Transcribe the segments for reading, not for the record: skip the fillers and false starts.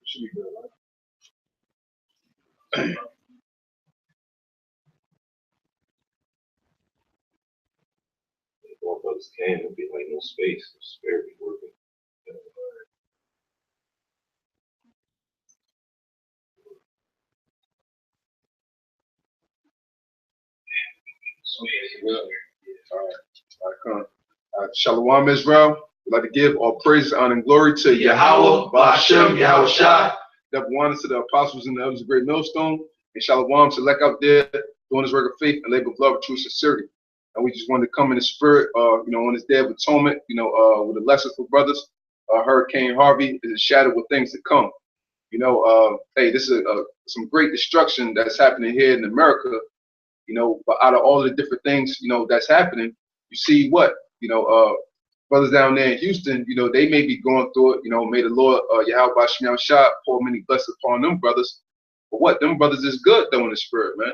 Should be good, right? More brothers can, it'll be like no space. The spirit be working. Shalom, Israel. We'd like to give all praise, honor, and glory to Yahweh, Ba'ashem, Yahweh Shai. Double honor to the apostles and the elders of the great millstone. And shalom to Lek out there doing his work of faith and labor of love and true sincerity. And we just wanted to come in the spirit, on this day of atonement, with a lesson for brothers. Hurricane Harvey is a shadow of things to come. Hey, this is some great destruction that's happening here in America. But out of all the different things, that's happening, you see what, brothers down there in Houston, they may be going through it. May the Lord, Yahweh Ba'ashem Shah, pour many blessings upon them brothers. But what, them brothers is good though in the spirit, man.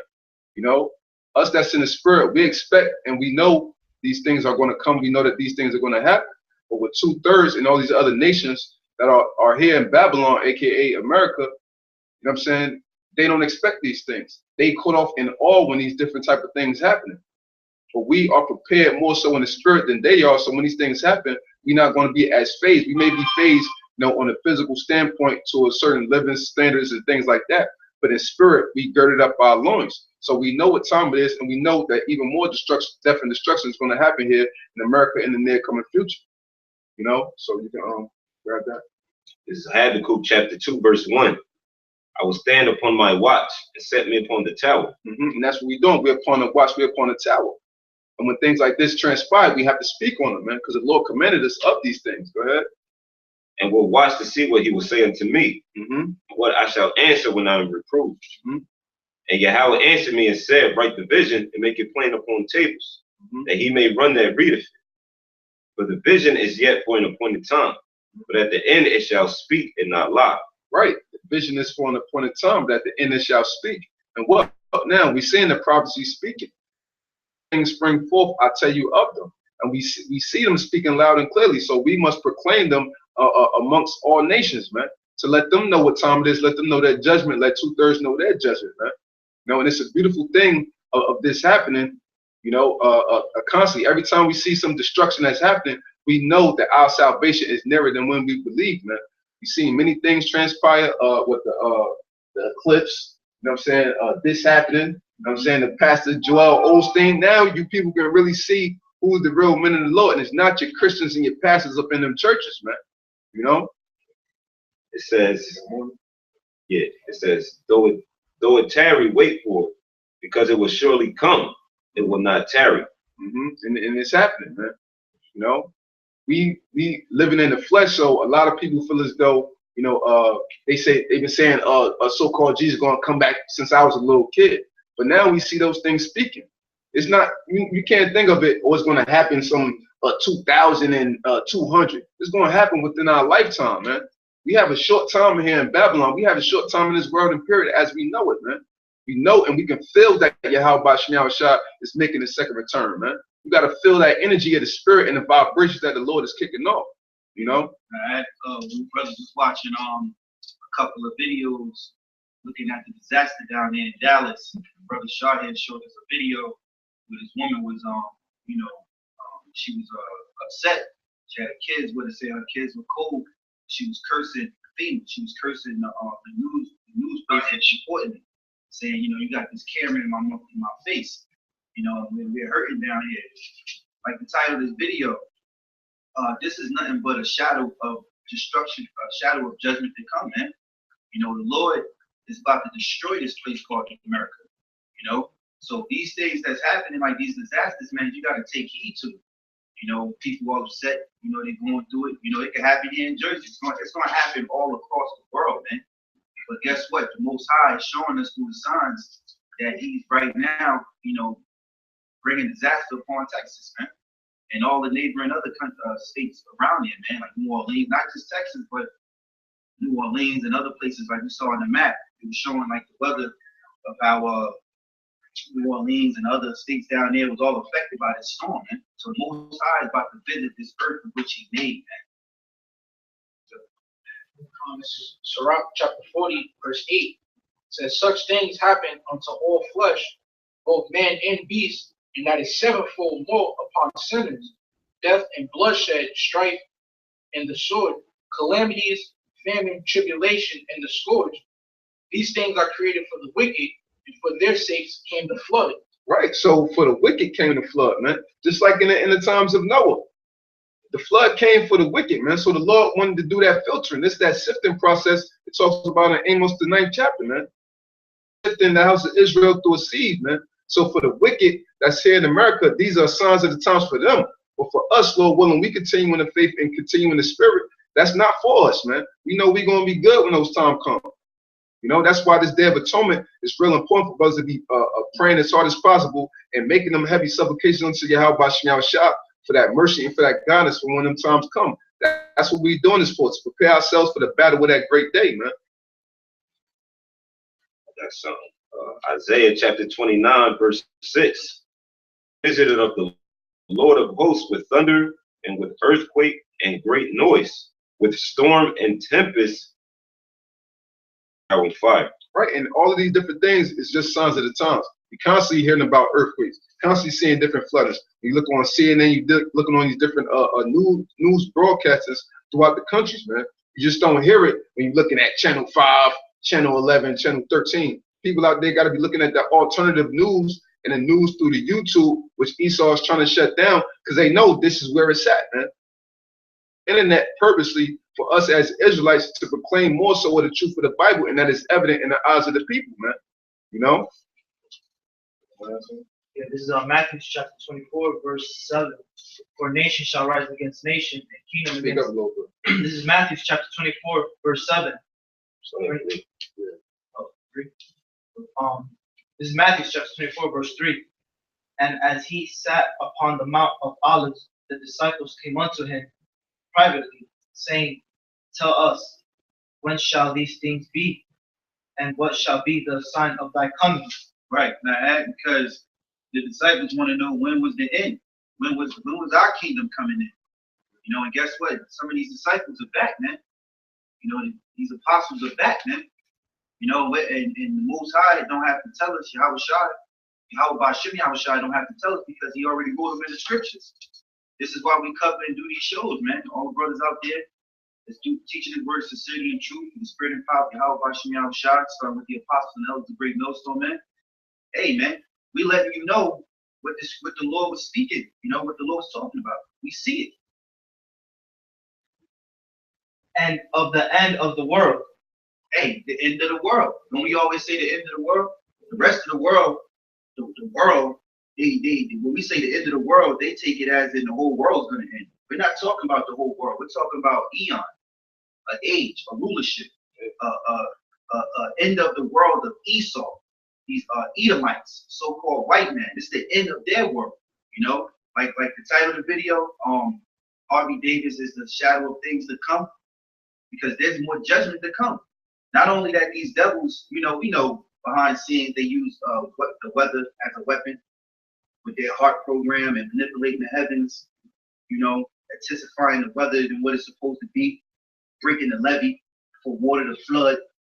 Us that's in the spirit, we expect and we know these things are going to come. We know that these things are going to happen. But with 2/3 in all these other nations that are here in Babylon, aka America, you know what I'm saying? They don't expect these things. They caught off in awe when these different type of things happening. But we are prepared more so in the spirit than they are. So when these things happen, we're not going to be as phased. We may be phased, on a physical standpoint to a certain living standards and things like that. But in spirit, we girded up our loins. So we know what time it is, and we know that even more destruction, death and destruction is going to happen here in America in the near coming future. So you can grab that. This is Habakkuk chapter 2, verse 1. I will stand upon my watch and set me upon the tower. And that's what we're doing. We're upon the watch, we're upon the tower. And when things like this transpire, we have to speak on them, man, because the Lord commanded us of these things. Go ahead. And will watch to see what he will say unto me, what I shall answer when I am reproved. And Yahweh answered me and said, write the vision and make it plain upon tables, that he may run that readeth it. For the vision is yet for an appointed time, but at the end it shall speak and not lie. Right. The vision is for an appointed time, that at the end it shall speak. And what now? We see in the prophecy speaking. Things spring forth, I tell you of them. And we see them speaking loud and clearly. So we must proclaim them amongst all nations, man, to let them know what time it is, let them know their judgment, let 2/3 know their judgment, man. And it's a beautiful thing of this happening, constantly. Every time we see some destruction that's happening, we know that our salvation is nearer than when we believe, man. We've seen many things transpire with the eclipse, this happening, the Pastor Joel Osteen. Now you people can really see who's the real men of the Lord, and it's not your Christians and your pastors up in them churches, man. It says, though it tarry, wait for it, because it will surely come. It will not tarry. And it's happening, man. We living in the flesh, so a lot of people feel as though, they've been saying a so-called Jesus gonna come back since I was a little kid. But now we see those things speaking. It's not, you can't think of it, it's gonna happen some 2,200. It's gonna happen within our lifetime, man. We have a short time here in Babylon. We have a short time in this world and period as we know it, man. We know and we can feel that Yahweh Ba'ashem Shah is making a second return, man. You got to feel that energy of the spirit and the vibrations that the Lord is kicking off, All right. We brothers was watching a couple of videos looking at the disaster down there in Dallas. Brother Shaw had showed us a video where this woman was she was upset. She had kids with her, say her kids were cold. She was cursing FEMA. She was cursing the news place that's supporting it, saying, you got this camera in my face. We're hurting down here. Like the title of this video, this is nothing but a shadow of destruction, a shadow of judgment to come, man. The Lord is about to destroy this place called America. So these things that's happening, like these disasters, man, you got to take heed to it. People are upset, they're going through it. It can happen here in Jersey. It's going to happen all across the world, man. But guess what? The Most High is showing us through the signs that he's right now, bringing disaster upon Texas, man. And all the neighboring other states around here, man, like New Orleans, not just Texas, but New Orleans and other places like we saw on the map. It was showing like the weather of how New Orleans and other states down there was all affected by this storm, man. So the Most High is about to visit this earth of which he made, man. This is Sirach chapter 40, verse 8. It says, such things happen unto all flesh, both man and beast, and that is sevenfold more upon sinners. Death and bloodshed, strife and the sword, calamities, famine, tribulation, and the scourge. These things are created for the wicked, and for their sakes came the flood. Right. So for the wicked came the flood, man. Just like in the times of Noah. The flood came for the wicked, man. So the Lord wanted to do that filtering. It's that sifting process it talks about in Amos, the 9th chapter, man. Sifting the house of Israel through a seed, man. So for the wicked that's here in America, these are signs of the times for them. But for us, Lord willing, we continue in the faith and continue in the spirit. That's not for us, man. We know we're going to be good when those times come. You know, that's why this Day of Atonement is real important for us to be praying as hard as possible and making them heavy supplications unto Yahweh Bashim Shah for that mercy and for that guidance for when them times come. That's what we're doing this for, to prepare ourselves for the battle with that great day, man. That's something. Isaiah chapter 29, verse 6. Visited of the Lord of hosts with thunder and with earthquake and great noise, with storm and tempest and fire. Right, and all of these different things is just signs of the times. You're constantly hearing about earthquakes, constantly seeing different floodings. You look on CNN, you're looking on these different news broadcasters throughout the countries, man. You just don't hear it when you're looking at Channel 5, Channel 11, Channel 13. People out there got to be looking at the alternative news and the news through the YouTube, which Esau is trying to shut down because they know this is where it's at, man. Internet purposely for us as Israelites to proclaim more so of the truth of the Bible, and that is evident in the eyes of the people, man. You know? Yeah, this is Matthew chapter 24, verse 7. For nation shall rise against nation, and kingdom against. This is Matthew chapter 24, verse 7. This is Matthew chapter 24, verse 3. And as he sat upon the Mount of Olives, the disciples came unto him privately, saying, tell us, when shall these things be? And what shall be the sign of thy coming? Right. Now, because the disciples want to know when was the end? When was our kingdom coming in? You know, and guess what? Some of these disciples are back, man. You know, these apostles are back, man. You know, and the Most High don't have to tell us, Yahweh Bashim Yahushua don't have to tell us because he already wrote them in the scriptures. This is why we cover and do these shows, man. All the brothers out there that's teaching his words sincerely and truth in the spirit and power of Yahweh Bashim Yahushua, starting with the apostles and elders, the great millstone, man. Hey, man, we letting you know what the Lord was speaking, you know, what the Lord was talking about. We see it. And of the end of the world. Hey, the end of the world. When we always say the end of the world, the rest of the world, the world, when we say the end of the world, they take it as in the whole world's going to end. We're not talking about the whole world. We're talking about eon, an age, a rulership, end of the world of Esau. These Edomites, so-called white men. This is the end of their world. You know, like the title of the video, Harvey Davis is the shadow of things to come, because there's more judgment to come. Not only that these devils, you know, we know behind scenes they use the weather as a weapon with their heart program and manipulating the heavens, you know, anticipying the weather than what it's supposed to be, breaking the levee for water to flood.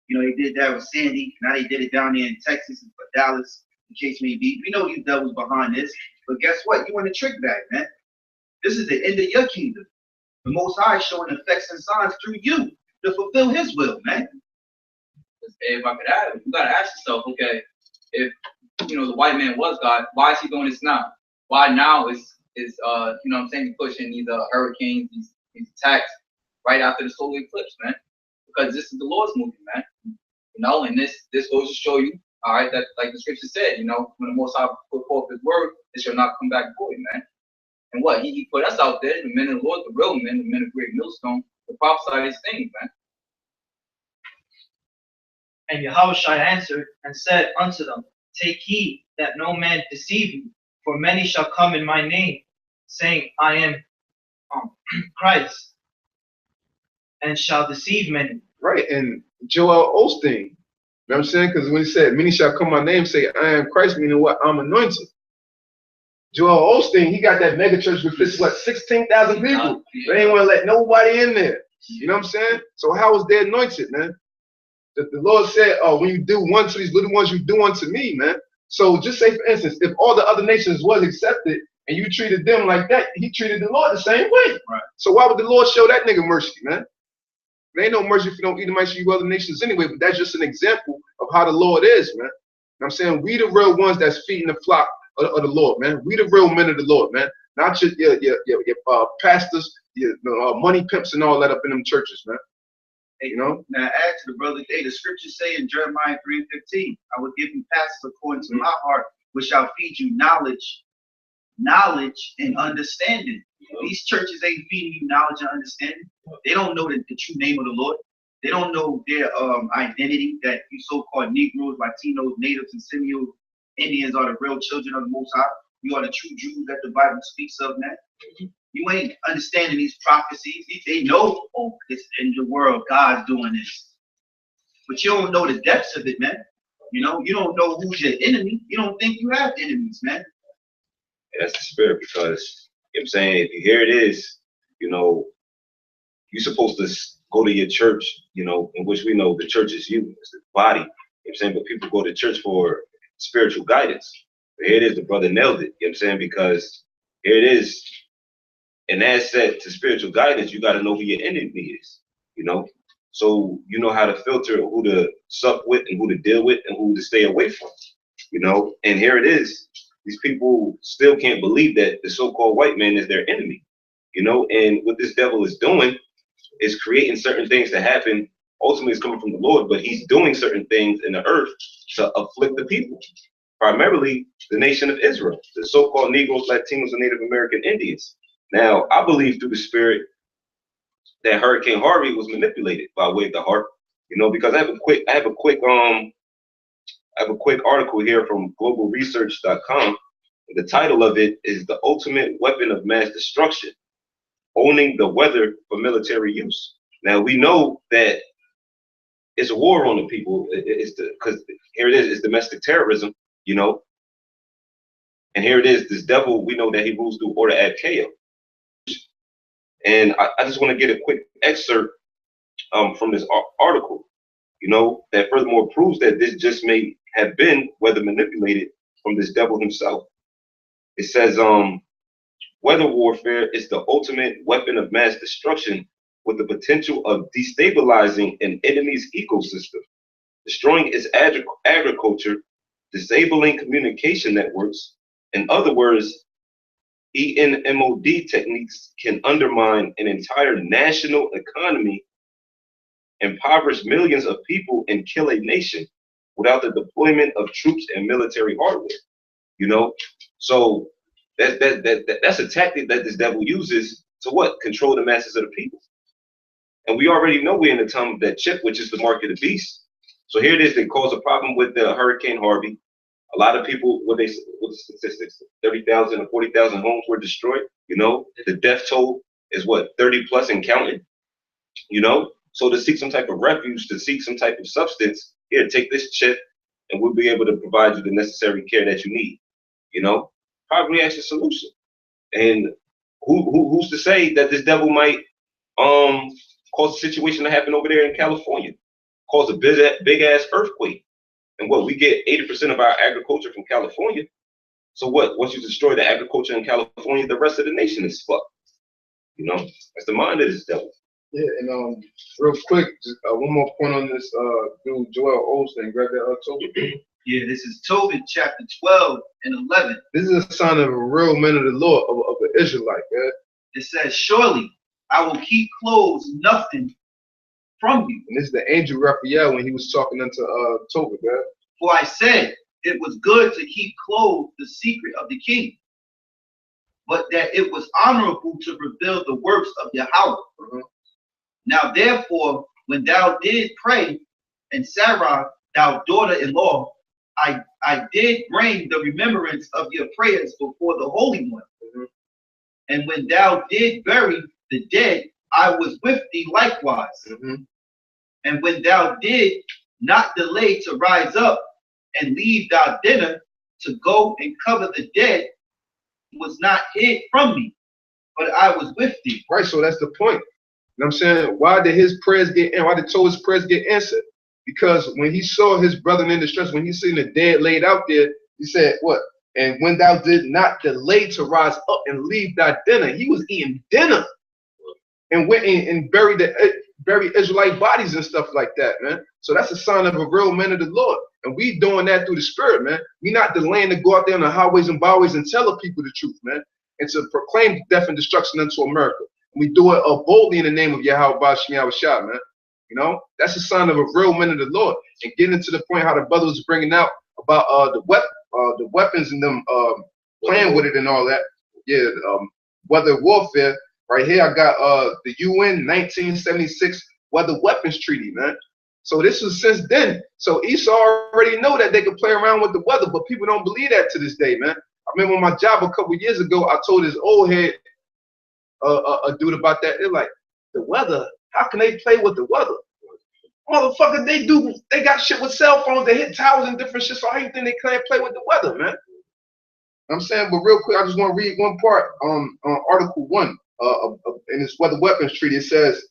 You know, they did that with Sandy. Now they did it down there in Texas and Dallas, in case may be. We know these devils behind this, but guess what? You in the trick bag, man. This is the end of your kingdom. The Most High showing effects and signs through you to fulfill His will, man. If I could add, you gotta ask yourself, okay, if you know the white man was God, why is he doing this now? Why now is you know what I'm saying, pushing these hurricanes, these attacks right after the solar eclipse, man? Because this is the Lord's movie, man. You know, and this goes to show you, all right, that like the scripture said, you know, when the Most High put forth His word, it shall not come back void, man. And what he put us out there, the men of the Lord, the real men, the men of great millstone, to prophesy these things, man. And Yahushua answered and said unto them, take heed that no man deceive you, for many shall come in my name, saying, I am Christ, and shall deceive many. Right, and Joel Osteen, you know what I'm saying? Because when he said, many shall come my name, say, I am Christ, meaning what? I'm anointed. Joel Osteen, he got that mega church with what, 16,000 people. They ain't want to let nobody in there. You know what I'm saying? So how is they anointed, man? The Lord said, oh, when you do one to these little ones, you do unto me, man. So just say, for instance, if all the other nations was accepted and you treated them like that, he treated the Lord the same way. Right. So why would the Lord show that nigga mercy, man? There ain't no mercy if you don't eat the mice you other nations anyway, but that's just an example of how the Lord is, man. You know what I'm saying? We the real ones that's feeding the flock of the Lord, man. We the real men of the Lord, man. Not your pastors, your money pimps and all that up in them churches, man. Hey, you know? Now add to the brother, hey, the scriptures say in Jeremiah 3:15, I will give you pastors according to my heart, which shall feed you knowledge and understanding. These churches ain't feeding you knowledge and understanding. They don't know the true name of the Lord. They don't know their identity, that you so-called Negroes, Latinos, Natives, and Seminoles, Indians are the real children of the Most High. You are the true Jews that the Bible speaks of, man. You ain't understanding these prophecies. They know, oh, this in the world, God's doing this. But you don't know the depths of it, man. You know, you don't know who's your enemy. You don't think you have enemies, man. That's the spirit, because you know what I'm saying, if you hear it is, you know, you're supposed to go to your church, you know, in which we know the church is you, it's the body. You know what I'm saying? But people go to church for spiritual guidance. But here it is, the brother nailed it, you know what I'm saying? Because here it is, an asset to spiritual guidance, you got to know who your enemy is, you know? So you know how to filter who to suck with and who to deal with and who to stay away from, you know? And here it is. These people still can't believe that the so-called white man is their enemy, you know? And what this devil is doing is creating certain things to happen. Ultimately, it's coming from the Lord, but he's doing certain things in the earth to afflict the people, primarily the nation of Israel, the so-called Negroes, Latinos, and Native American Indians. Now, I believe through the spirit that Hurricane Harvey was manipulated by way of the heart, you know, because I have a quick article here from globalresearch.com. The title of it is "The Ultimate Weapon of Mass Destruction: Owning the Weather for Military Use." Now we know that it's a war on the people. Because here it is, it's domestic terrorism, you know. And here it is, this devil, we know that he rules through order ad chaos. And I just want to get a quick excerpt from this article, you know, that furthermore proves that this just may have been weather manipulated from this devil himself. It says, weather warfare is the ultimate weapon of mass destruction with the potential of destabilizing an enemy's ecosystem, destroying its agriculture, disabling communication networks. In other words, ENMOD techniques can undermine an entire national economy, impoverish millions of people, and kill a nation without the deployment of troops and military hardware. You know, so that's a tactic that this devil uses to what? Control the masses of the people. And we already know we're in the time of that chip, which is the mark of the beast. So here it is. They cause a problem with the Hurricane Harvey. A lot of people, what the statistics, 30,000 or 40,000 homes were destroyed. You know, the death toll is what, 30 plus and counting. You know, so to seek some type of refuge, to seek some type of substance, here, take this chip, and we'll be able to provide you the necessary care that you need. You know, probably that's a solution. And who's to say that this devil might cause a situation to happen over there in California, cause a big ass earthquake, and what, we get 80% of our agriculture from California. So what? Once you destroy the agriculture in California, the rest of the nation is fucked. You know, that's the mind of this devil. Yeah, and real quick, just one more point on this dude Joel Osteen. Grab that Tobit. Yeah, this is Tobit chapter 12 and 11. This is a sign of a real man of the Lord, of an Israelite, man. It says, surely I will keep closed nothing from you. And this is the angel Raphael when he was talking unto Tobit, man. For I said it was good to keep closed the secret of the king, but that it was honorable to reveal the works of Yahweh. Now therefore, when thou did pray, and Sarah, thou daughter-in-law, I did bring the remembrance of your prayers before the Holy One. And when thou did bury the dead, I was with thee likewise. And when thou did not delay to rise up and leave thy dinner to go and cover the dead, was not hid from me, but I was with thee. Right, so that's the point. You know what I'm saying? Why did his prayers get in? Why did To's prayers get answered? Because when he saw his brother in distress, when he seen the dead laid out there, he said, what? And when thou did not delay to rise up and leave thy dinner, he was eating dinner and went in and buried Israelite bodies and stuff like that, man. So that's a sign of a real man of the Lord. And we doing that through the Spirit, man. We not delaying to go out there on the highways and byways and tell the people the truth, man, and to proclaim death and destruction unto America. And we do it boldly in the name of Yahweh Bashem Yahweh Shah, man. You know, that's a sign of a real man of the Lord. And getting to the point how the brother was bringing out about the weapons and them playing with it and all that. Yeah, weather warfare. Right here, I got the UN 1976 Weather Weapons Treaty, man. So this was since then. So Esau already know that they could play around with the weather, but people don't believe that to this day, man. I remember on my job a couple years ago, I told this old head a dude about that. They're like, the weather? How can they play with the weather? Motherfucker, they got shit with cell phones. They hit towers and different shit. So how you think they can't play with the weather, man? I'm saying, but real quick, I just want to read one part on Article 1 in this Weather Weapons Treaty. It says,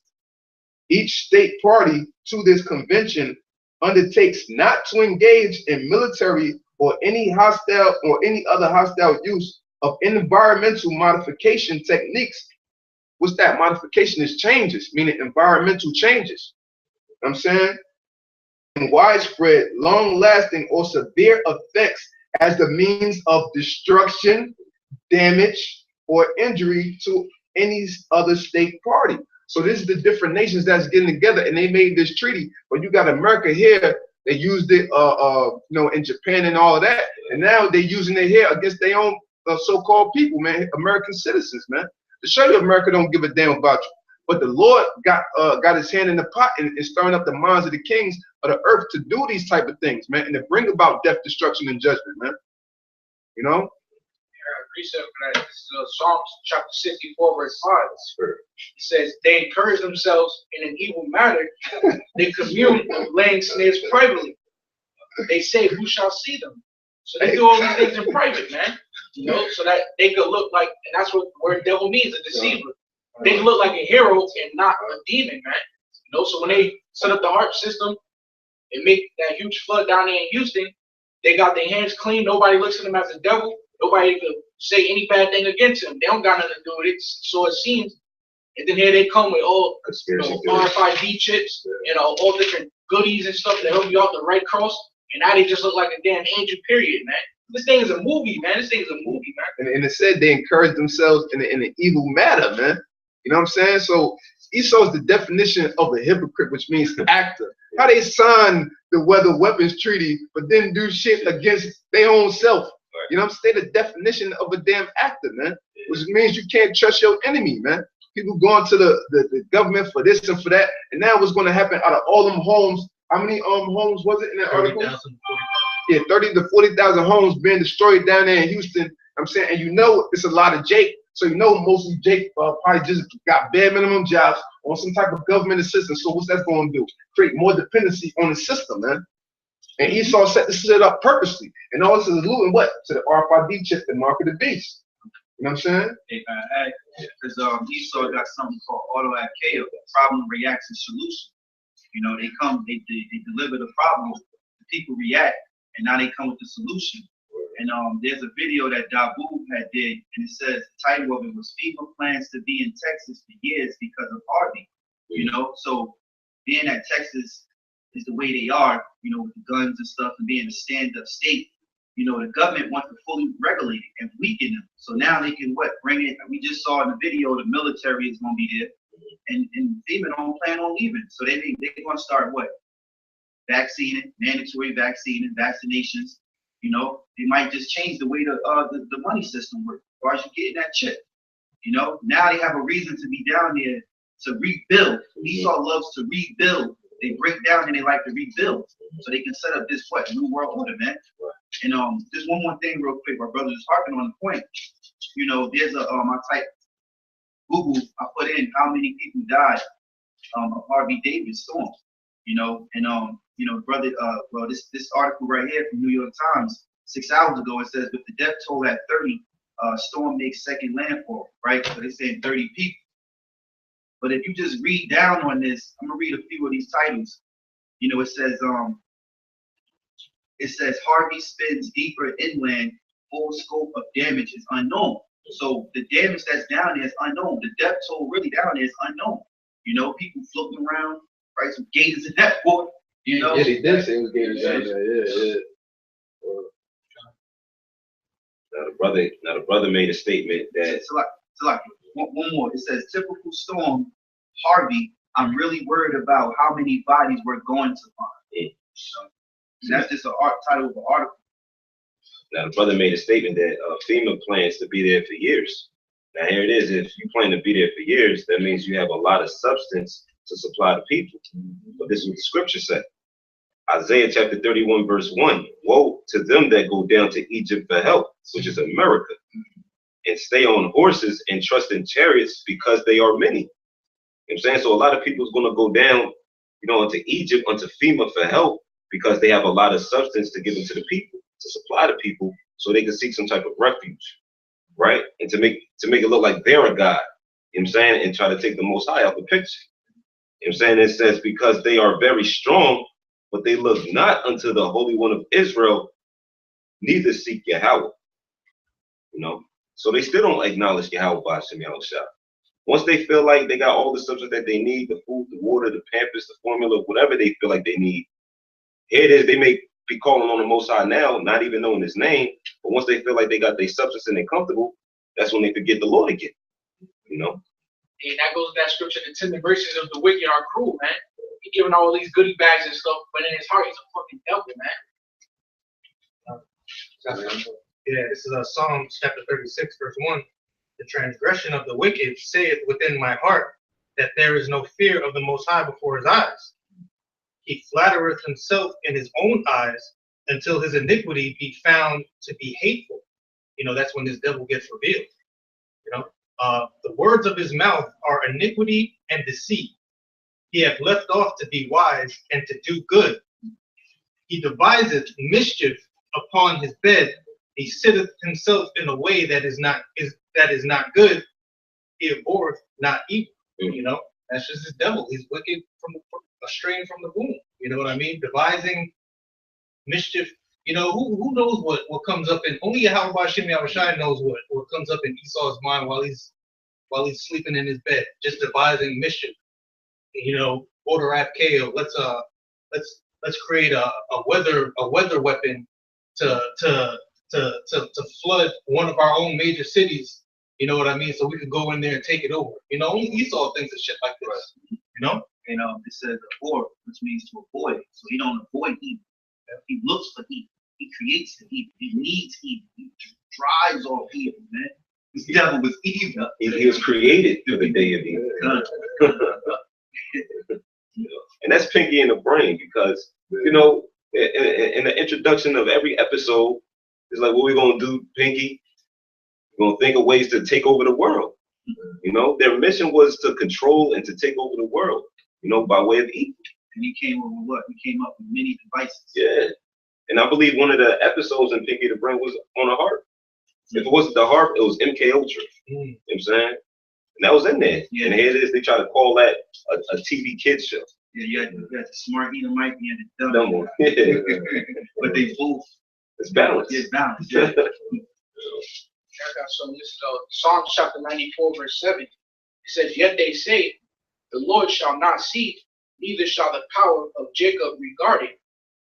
each state party to this convention undertakes not to engage in military or any other hostile use of environmental modification techniques. What's that? Modification is changes, meaning environmental changes. You know what I'm saying? And widespread, long-lasting, or severe effects as the means of destruction, damage, or injury to any other state party. So this is the different nations that's getting together, and they made this treaty. But you got America here. They used it, you know, in Japan and all of that, and now they're using it here against their own so-called people, man, American citizens, man. To show you, America don't give a damn about you. But the Lord got his hand in the pot and stirring up the minds of the kings of the earth to do these type of things, man, and to bring about death, destruction, and judgment, man. You know? Precept for that. This is Psalms chapter 64, verse 5. It says, they encourage themselves in an evil matter. They commune, laying snares privately. They say, who shall see them? So they do all these things in private, man. You know, so that they could look like, and that's what the word devil means, a deceiver. They can look like a hero and not a demon, man. You know, so when they set up the HARP system and make that huge flood down there in Houston, they got their hands clean. Nobody looks at them as a devil. Nobody could say any bad thing against them. They don't got nothing to do with it. So it seems. And then here they come with all, you know, RFID chips and all different goodies and stuff that help you out the right cross. And now they just look like a damn angel, period, man. This thing is a movie, man. This thing is a movie, man. And it said they encourage themselves in an evil matter, man. You know what I'm saying? So Esau is the definition of a hypocrite, which means actor. How they sign the Weather Weapons Treaty, but then do shit against their own self. You know what I'm saying? The definition of a damn actor, man. Which means you can't trust your enemy, man. People going to the government for this and for that. And now what's going to happen out of all them homes? How many homes was it in that article? 30,000. Yeah, 30 to 40,000 homes being destroyed down there in Houston. I'm saying, and you know it's a lot of Jake. So you know mostly Jake probably just got bare minimum jobs on some type of government assistance. So what's that going to do? Create more dependency on the system, man. And Esau set this shit up purposely. And all this is alluding what? To the RFID chip, the mark of the beast. You know what I'm saying? Because Esau got something called auto-AKO, problem, reaction, solution. You know, they come, they deliver the problem, the people react, and now they come with the solution. And there's a video that Dabu had did, and it says the title of it was FEMA plans to be in Texas for years because of Harvey. You know, so being that Texas is the way they are, you know, with the guns and stuff, and being a stand-up state, you know, the government wants to fully regulate it and weaken them. So now they can bring it. We just saw in the video the military is going to be there, and FEMA don't plan on leaving. So they're going to start vaccinating, mandatory vaccinations. You know, they might just change the way the money system works as far as you getting that chip. You know, now they have a reason to be down there to rebuild. Esau loves to rebuild. They break down and they like to rebuild, so they can set up this new world order, man. And just one more thing, real quick. My brother is harping on the point. You know, there's I type Google. I put in how many people died of Harvey Davis storm. You know, and you know, brother, well, this article right here from New York Times 6 hours ago, it says with the death toll at 30, storm makes second landfall, right? So they're saying 30 people. But if you just read down on this, I'm gonna read a few of these titles. You know, it says Harvey spins deeper inland, full scope of damage is unknown. So the damage that's down there is unknown. The depth toll really down there is unknown. You know, people floating around, right? Some gators in that port. You know, yeah, they did say it was gators down there. Yeah. Now the brother made a statement that. One more. It says typical storm, Harvey. I'm really worried about how many bodies we're going to find. Yeah. That's just a title of an article. Now the brother made a statement that FEMA plans to be there for years. Now here it is. If you plan to be there for years, that means you have a lot of substance to supply the people. But this is what the scripture said. Isaiah chapter 31 verse 1. Woe to them that go down to Egypt for help, which is America, and stay on horses and trust in chariots because they are many. You know what I'm saying? So a lot of people is going to go down, you know, into Egypt, onto FEMA for help because they have a lot of substance to give into the people, to supply the people, so they can seek some type of refuge, right? And to make it look like they're a god, you know what I'm saying, and try to take the Most High out the picture. You know what I'm saying? It says because they are very strong, but they look not unto the Holy One of Israel, neither seek Yahweh. You know, so they still don't acknowledge Yahweh by Hashem Yahushua. Once they feel like they got all the substance that they need, the food, the water, the pampers, the formula, whatever they feel like they need, here it is. They may be calling on the Most High now, not even knowing His name. But once they feel like they got their substance and they're comfortable, that's when they forget the Lord again. You know. And that goes to that scripture, the tender mercies of the wicked are cruel, man. He giving all these goodie bags and stuff, but in his heart, he's a fucking devil, man. Yeah, this is Psalms chapter 36, verse 1. The transgression of the wicked saith within my heart that there is no fear of the Most High before his eyes. He flattereth himself in his own eyes until his iniquity be found to be hateful. You know, that's when this devil gets revealed. You know, the words of his mouth are iniquity and deceit. He hath left off to be wise and to do good. He deviseth mischief upon his bed. He sitteth himself in a way that is not good. He abhorreth not evil. You know, that's just his devil. He's wicked from a strain from the womb. You know what I mean? Devising mischief. You know, who knows what comes up in, only Yahweh Hashem Yahushua knows what comes up in Esau's mind while he's sleeping in his bed, just devising mischief. You know, order FKO. Let's create a weather weapon to flood one of our own major cities. You know what I mean? So we could go in there and take it over. You know, only Esau thinks of shit like this. You know? And it says abhor, which means to avoid. So he don't avoid evil. He looks for evil. He creates the evil. He needs evil. He drives off evil, man. This devil was evil. He was created through the day of evil. And that's Pinky in the brain because, you know, in the introduction of every episode, it's like, what we going to do, Pinky? We're going to think of ways to take over the world. You know, their mission was to control and to take over the world, you know, by way of evil. And he came up with what? He came up with many devices. Yeah. And I believe one of the episodes in Pinky the Brain was on a harp. If it wasn't the harp, it was MK Ultra. You know what I'm saying? And that was in there. Yeah. And here it is, they try to call that a TV kids show. Yeah, you had the smart Edomite and the dumb one. But they both. It's balanced. Yeah, it's balanced. Yeah. So this is Psalms chapter 94, verse 7. It says, yet they say, the Lord shall not see, neither shall the power of Jacob regard it.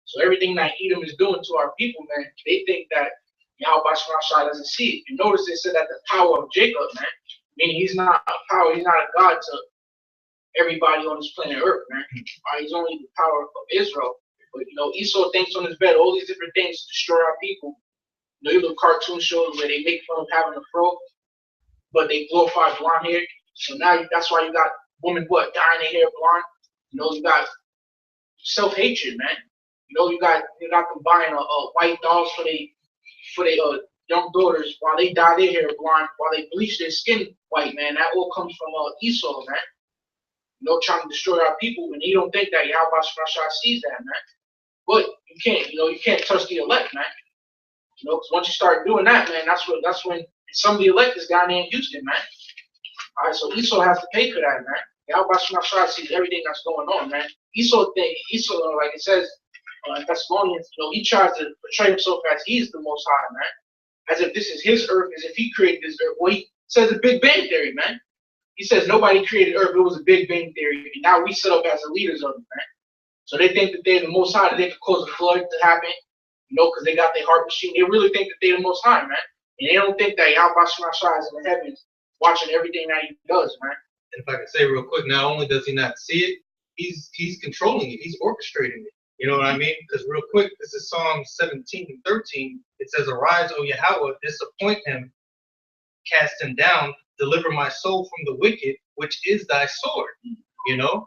So everything that Edom is doing to our people, man, they think that Yahweh Shah doesn't see it. And notice they said that the power of Jacob, man, meaning he's not a power, he's not a God to everybody on this planet Earth, man. He's only the power of Israel. But, you know, Esau thinks on his bed all these different things to destroy our people. You know, you look cartoon shows where they make fun of having a fro, but they glorify blonde hair. So now that's why you got women, dyeing their hair blonde. You know, you got self-hatred, man. You know, you got them buying white dolls for their young daughters while they dye their hair blonde, while they bleach their skin white, man. That all comes from Esau, man. You know, trying to destroy our people, and you don't think that Yahweh Shah sees that, man. But you can't touch the elect, man. You know, because once you start doing that, man, that's when some of the elect is down there in Houston, man. All right, so Esau has to pay for that, man. Yahweh Shemashah sees everything that's going on, man. Esau, like it says in Thessalonians, he tries to portray himself as he's the Most High, man. As if this is his earth, as if he created this earth. Well, he says the Big Bang Theory, man. He says nobody created earth, it was a Big Bang Theory, and now we set up as the leaders of it, man. So they think that they're the Most High, that they could cause a flood to happen, because they got their heart machine. They really think that they're the Most High, man. And they don't think that Yahweh Shemashah is in the heavens watching everything that he does, man. And if I can say real quick, not only does he not see it, he's controlling it. He's orchestrating it. You know what I mean? Because real quick, this is Psalm 17 and 13. It says, "Arise, O Yahweh, disappoint him, cast him down, deliver my soul from the wicked, which is thy sword."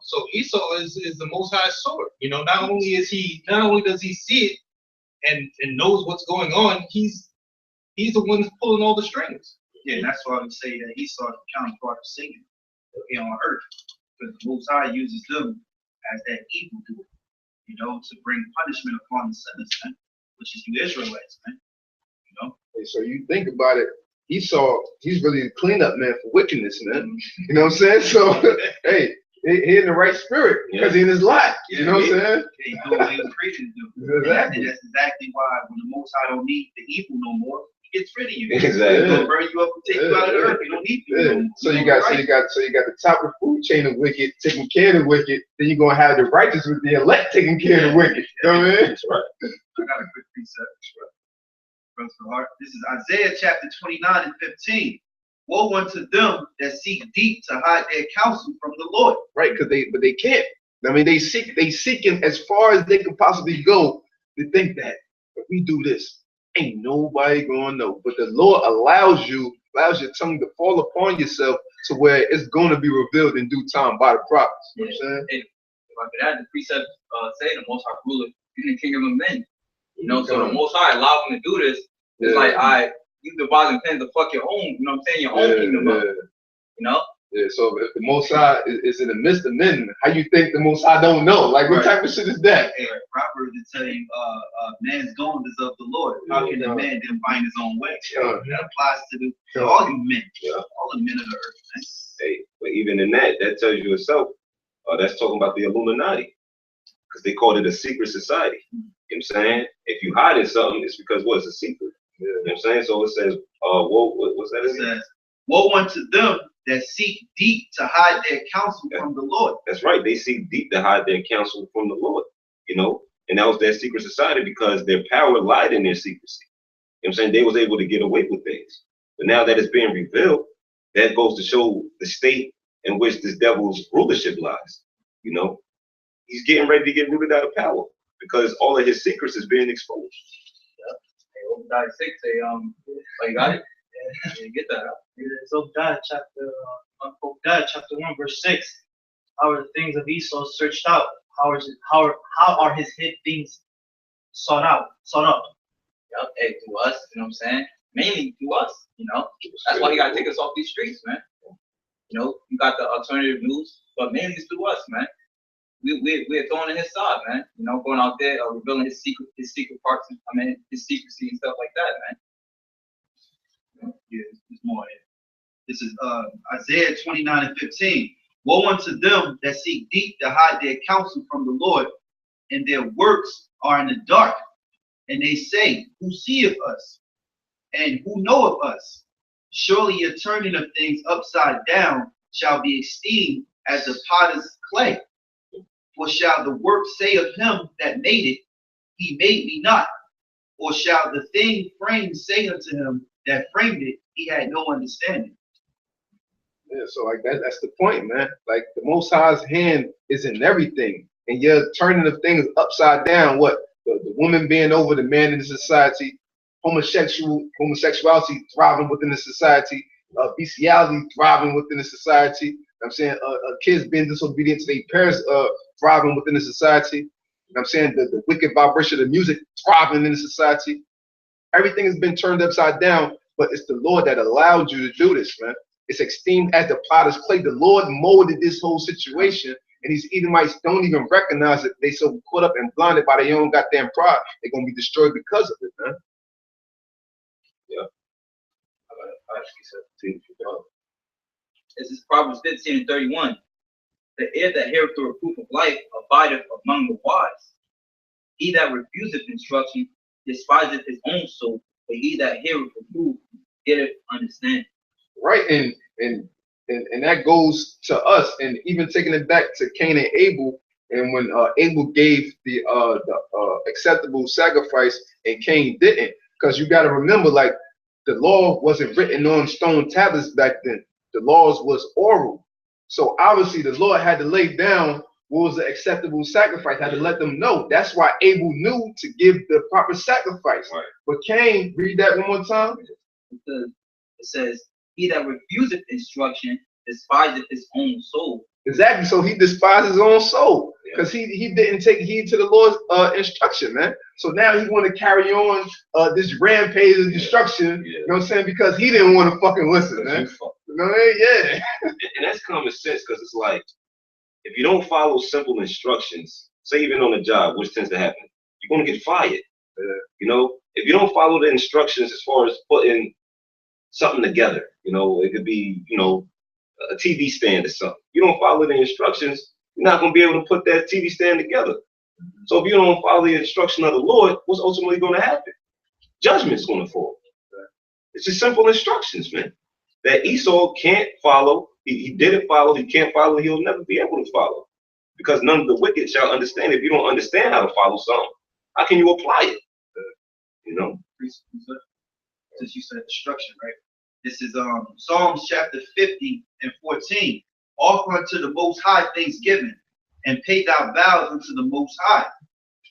So Esau is the Most High sword. Not only does he see it and knows what's going on, he's the one that's pulling all the strings. Yeah, and that's why we say that Esau is the counterpart of Satan here on earth, because the Most High uses them as that evildoer, to bring punishment upon the sinners, man, which is you Israelites, man. And so you think about it, Esau, he's really the cleanup man for wickedness, man. You know what I'm saying? So, hey, he in the right spirit because he in his life. You know what I'm saying? He doing what he was created to do. Exactly. And that's exactly why when the Most High don't need the evil no more, he gets rid of you. Exactly. He's gonna burn you up and take you out of the earth. He don't need you no more. So you got the top of the food chain of wicked taking care of the wicked. Then you're gonna have the righteous with the elect taking care of the wicked. You know what I mean? That's right. I got a quick precept. Brother Heart. This is Isaiah chapter 29 and 15. Woe unto them that seek deep to hide their counsel from the Lord. Right, but they can't. I mean, they seeking as far as they can possibly go to think that if we do this, ain't nobody gonna know. But the Lord allows your tongue to fall upon yourself to where it's gonna be revealed in due time by the prophets. You know what I'm saying? If I could add, the precept say the Most High ruleth in the kingdom of men. So the Most High allowed him to do this. It's like, you devising plans to fuck your own, your own kingdom up. Yeah, so if the Most High is in the midst of men, how you think the Most High don't know? Like, what type of shit is that? Hey, Proverbs to tell you, man's going is of the Lord. How can a man then find his own way? That applies to all you men, all the men of the earth. Man. Hey, but even in that tells you itself. That's talking about the Illuminati, because they called it a secret society. You know what I'm saying? If you hide something, it's because it's a secret. You know what I'm saying? So it says, what's that? It says, woe unto them that seek deep to hide their counsel from the Lord. That's right. They seek deep to hide their counsel from the Lord. And that was their secret society because their power lied in their secrecy. You know what I'm saying? They was able to get away with things. But now that it's being revealed, that goes to show the state in which this devil's rulership lies. He's getting ready to get rooted out of power because all of his secrets is being exposed. Obadiah 6 say, you got it? Yeah, get that out. It's Obadiah chapter 1, verse 6. How are the things of Esau searched out? How are his hid things sought up? Yep, hey, to us, you know what I'm saying? Mainly to us, That's why he gotta take us off these streets, man. You got the alternative news, but mainly it's to us, man. We're throwing in his side, man. Going out there, revealing his secret parts. His secrecy and stuff like that, man. Yeah, there's more here. This is Isaiah 29 and 15. Woe unto them that seek deep to hide their counsel from the Lord, and their works are in the dark. And they say, who seeth us? And who knoweth us? Surely your turning of things upside down shall be esteemed as the potter's clay. For shall the work say of him that made it, he made me not? Or shall the thing framed say unto him that framed it, he had no understanding? Yeah, so like that's the point, man. Like the Most High's hand is in everything, and you're turning the things upside down. What the woman being over the man in the society, homosexuality thriving within the society, bestiality thriving within the society. You know what I'm saying kids being disobedient to their parents, thriving within the society. You know what I'm saying the wicked vibration of music thriving in the society. Everything has been turned upside down, but it's the Lord that allowed you to do this, man. It's esteemed as the potter's clay. The Lord molded this whole situation, and these Edomites don't even recognize it. They so caught up and blinded by their own goddamn pride, they're gonna be destroyed because of it, man. Yeah. This is Proverbs 15 and 31. The ear that heareth the reproof of life abideth among the wise. He that refuseth instruction despiseth his own soul, but he that heareth reproof getteth understanding. Right, and that goes to us, and even taking it back to Cain and Abel, and when Abel gave the acceptable sacrifice and Cain didn't, because you got to remember, like, the law wasn't written on stone tablets back then. The laws was oral. So obviously the Lord had to lay down what was the acceptable sacrifice, had to let them know. That's why Abel knew to give the proper sacrifice. Right. But Cain, read that one more time. It says, he that refuseth instruction despiseth his own soul. Exactly. So he despised his own soul because he didn't take heed to the Lord's instruction, man. So now he want to carry on this rampage of destruction. You know what I'm saying? Because he didn't want to fucking listen, man. You know what I mean? Yeah. And that's common sense, because it's like, if you don't follow simple instructions, say even on a job, which tends to happen, you're going to get fired. You know, if you don't follow the instructions as far as putting something together, you know, it could be, you know, a TV stand or something. You don't follow the instructions, you're not going to be able to put that TV stand together. So if you don't follow the instruction of the Lord, what's ultimately going to happen? Judgment's going to fall. It's just simple instructions, man, that Esau can't follow. He didn't follow, he can't follow, he'll never be able to follow. Because none of the wicked shall understand. If you don't understand how to follow something, how can you apply it? You know? Since you said destruction, right? This is Psalms chapter 50 and 14. Offer unto the Most High thanksgiving, and pay thy vows unto the Most High,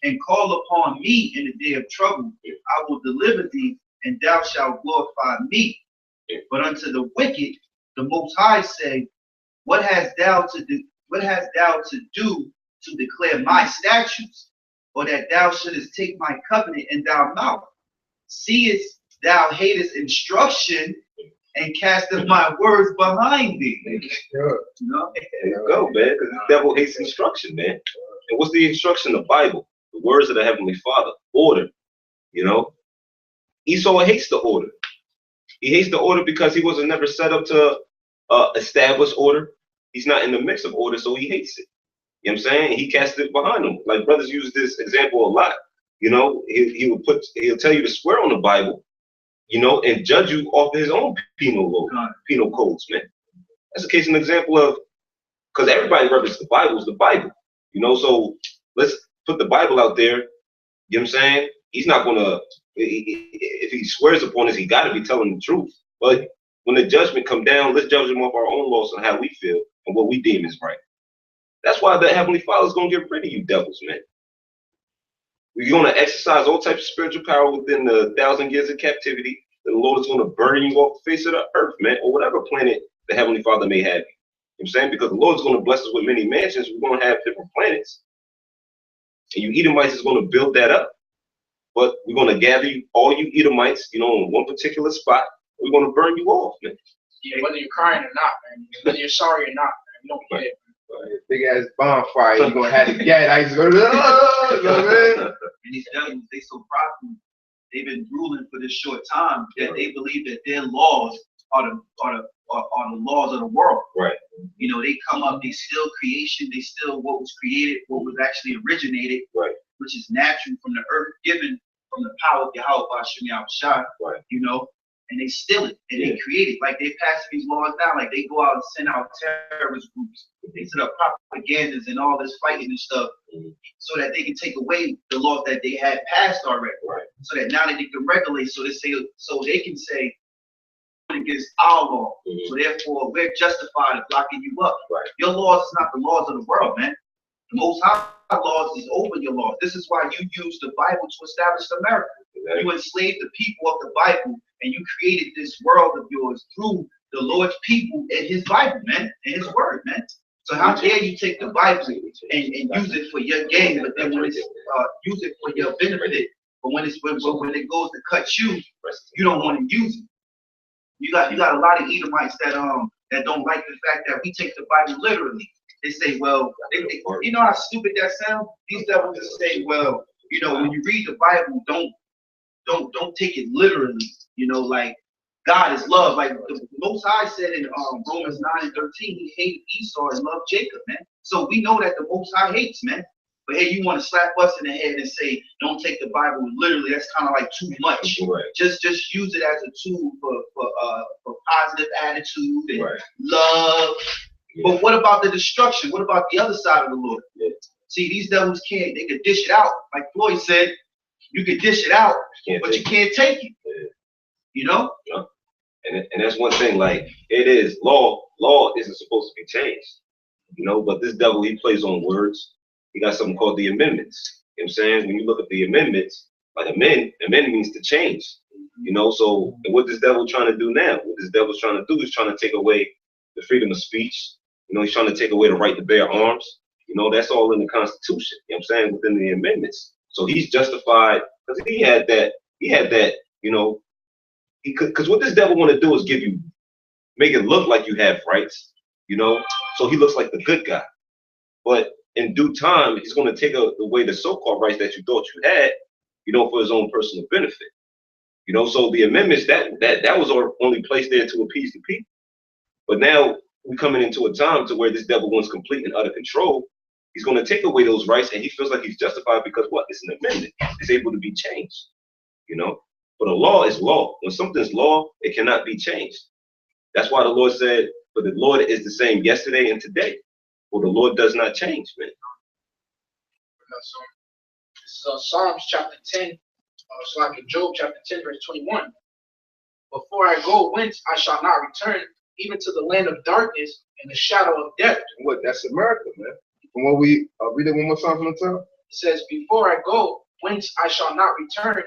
and call upon me in the day of trouble. I will deliver thee, and thou shalt glorify me. But unto the wicked, the Most High say, What hast thou to do? What hast thou to do to declare my statutes, or that thou shouldest take my covenant in thy mouth? Seest thou hatest instruction, and casteth my words behind thee. Sure. You know? There you go, man, because the devil hates instruction, man. And what's the instruction in the Bible? The words of the Heavenly Father, order. You know, Esau hates the order. He hates the order because he wasn't never set up to establish order. He's not in the mix of order, so he hates it. You know what I'm saying? He cast it behind him. Like, brothers use this example a lot. You know, he'll tell you to swear on the Bible, you know, and judge you off of his own penal codes, man. That's a case an example of, because everybody references the Bible is the Bible, you know, so let's put the Bible out there. You know what I'm saying? He's not going to, if he swears upon this, he got to be telling the truth. But when the judgment come down, let's judge him off our own laws and how we feel and what we deem is right. That's why the Heavenly Father is going to get rid of you devils, man. We're going to exercise all types of spiritual power within the 1,000 years of captivity. The Lord is going to burn you off the face of the earth, man, or whatever planet the Heavenly Father may have you. You know what I'm saying? Because the Lord is going to bless us with many mansions. We're going to have different planets. And you Edomites is going to build that up. But we're going to gather you, all you Edomites, you know, in one particular spot. We're going to burn you off, man. Yeah, whether you're crying or not, man. Whether you're sorry or not, man. You don't care. Big ass bonfire, you're going to have the gas. I used to go, you know what I mean? And these devils, they so prideful. They've been ruling for this short time that they believe that their laws are the laws of the world. Right. You know, they come up, they still creation, they still what was created, what was actually originated, right, which is natural from the earth, given from the power of Yahweh Bashem Yahushua, right, you know, and they steal it and they create it. Like they pass these laws now, like they go out and send out terrorist groups. They set up propagandas and all this fighting and stuff so that they can take away the laws that they had passed already. Right. So that now that they can regulate, so they can say against our law. So therefore we're justified in blocking you up. Right. Your laws is not the laws of the world, man. The Most High laws is over your laws. This is why you use the Bible to establish America. You enslaved the people of the Bible, and you created this world of yours through the Lord's people and His Bible, man, and His Word, man. So how dare you take the Bible and use it for your gain, but then when it's use it for your benefit, but when it goes to cut you, you don't want to use it. You got a lot of Edomites that don't like the fact that we take the Bible literally. They say, well, you know how stupid that sounds? These devils just say, well, you know, when you read the Bible, don't take it literally. You know, like God is love. Like the Most High said in Romans 9 and 13, He hated Esau and loved Jacob, man. So we know that the Most High hates, man. But hey, you want to slap us in the head and say, don't take the Bible literally. That's kind of like too much. Right. Just use it as a tool for positive attitude and Right. love. Yeah. But what about the destruction? What about the other side of the Lord? Yeah. See, these devils can't. They could dish it out, like Floyd said. You can dish it out, but you can't take it. Yeah. You know. Yeah. And that's one thing. Like it is law. Law isn't supposed to be changed. You know, but this devil, he plays on words. He got something called the amendments. You know what I'm saying? When you look at the amendments, like amend means to change. You know, so what this devil trying to do now? What this devil's trying to do is trying to take away the freedom of speech. You know, he's trying to take away the right to bear arms. You know, that's all in the Constitution. You know what I'm saying? Within the amendments. So he's justified because he had that, you know, because what this devil want to do is make it look like you have rights, you know, so he looks like the good guy. But in due time, he's going to take away the so-called rights that you thought you had, you know, for his own personal benefit. You know, so the amendments, that was only placed there to appease the people. But now we're coming into a time to where this devil wants complete and utter control. He's going to take away those rights, and he feels like he's justified because what? It's an amendment. It's able to be changed, you know. But a law is law. When something's law, it cannot be changed. That's why the Lord said, "For the Lord is the same yesterday and today." Well, the Lord does not change, man. So this is Psalms chapter 10, it's like in Job chapter 10, verse 21. Before I go whence I shall not return, even to the land of darkness and the shadow of death. What? That's America, man. From what we read it one more time from the top. It says, before I go whence I shall not return,